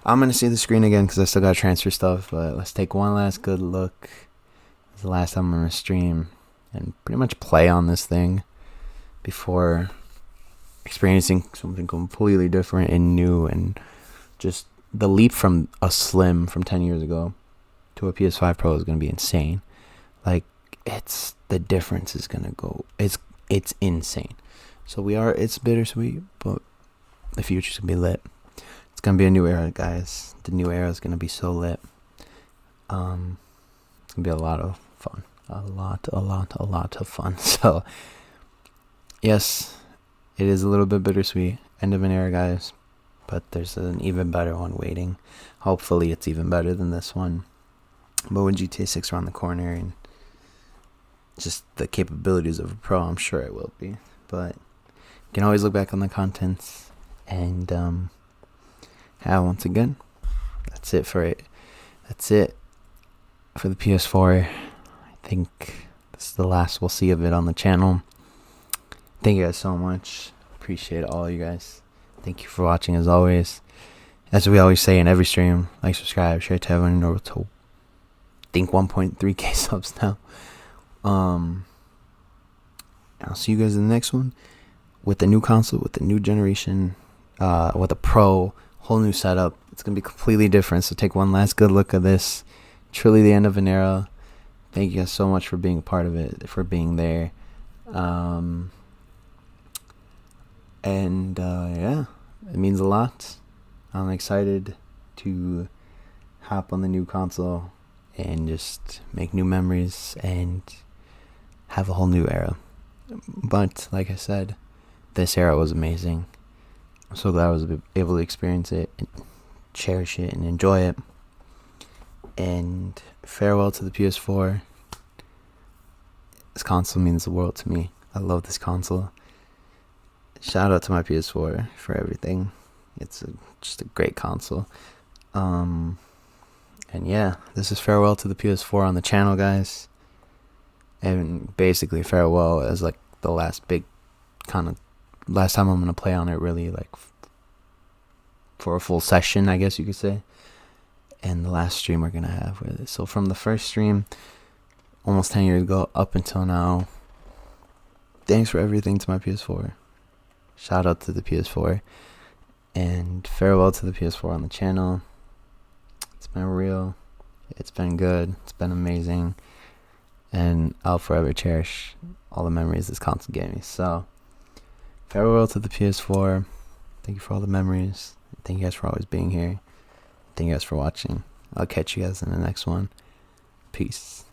I'm gonna see the screen again because I still gotta transfer stuff. But let's take one last good look. It's the last time I'm gonna stream and pretty much play on this thing before experiencing something completely different and new. And just the leap from a Slim from 10 years ago to a PS5 Pro is gonna be insane. Like, it's, the difference is gonna go, it's insane. So it's bittersweet, but the future's gonna be lit. It's gonna be a new era, guys. The new era is gonna be so lit. It's gonna be a lot of fun. A lot of fun. So yes, it is a little bit bittersweet. End of an era, guys. But there's an even better one waiting. Hopefully it's even better than this one. But when GTA 6 around the corner and just the capabilities of a pro, I'm sure it will be. But you can always look back on the contents. And once again, that's it for it. That's it for the PS4. I think this is the last we'll see of it on the channel. Thank you guys so much. Appreciate all you guys. Thank you for watching as always. As we always say in every stream, like, subscribe, share to everyone in order to think 1.3k subs now. I'll see you guys in the next one with the new console, with the new generation, with a Pro, whole new setup. It's gonna be completely different. So take one last good look at this. Truly the end of an era. Thank you guys so much for being a part of it, for being there. Yeah, it means a lot. I'm excited to hop on the new console and just make new memories and have a whole new era. But like I said, this era was amazing. I'm so glad I was able to experience it and cherish it and enjoy it. And farewell to the PS4. This console means the world to me. I love this console. Shout out to my PS4 for everything. It's just a great console. And yeah, this is farewell to the PS4 on the channel, guys. And basically farewell as like the last big kind of last time I'm gonna play on it, really, like for a full session, I guess you could say. And the last stream we're gonna have with it. So from the first stream almost 10 years ago up until now, thanks for everything to my PS4. Shout out to the PS4. And farewell to the PS4 on the channel. It's been real. It's been good. It's been amazing. And I'll forever cherish all the memories this console gave me. So, farewell to the PS4. Thank you for all the memories. Thank you guys for always being here. Thank you guys for watching. I'll catch you guys in the next one. Peace.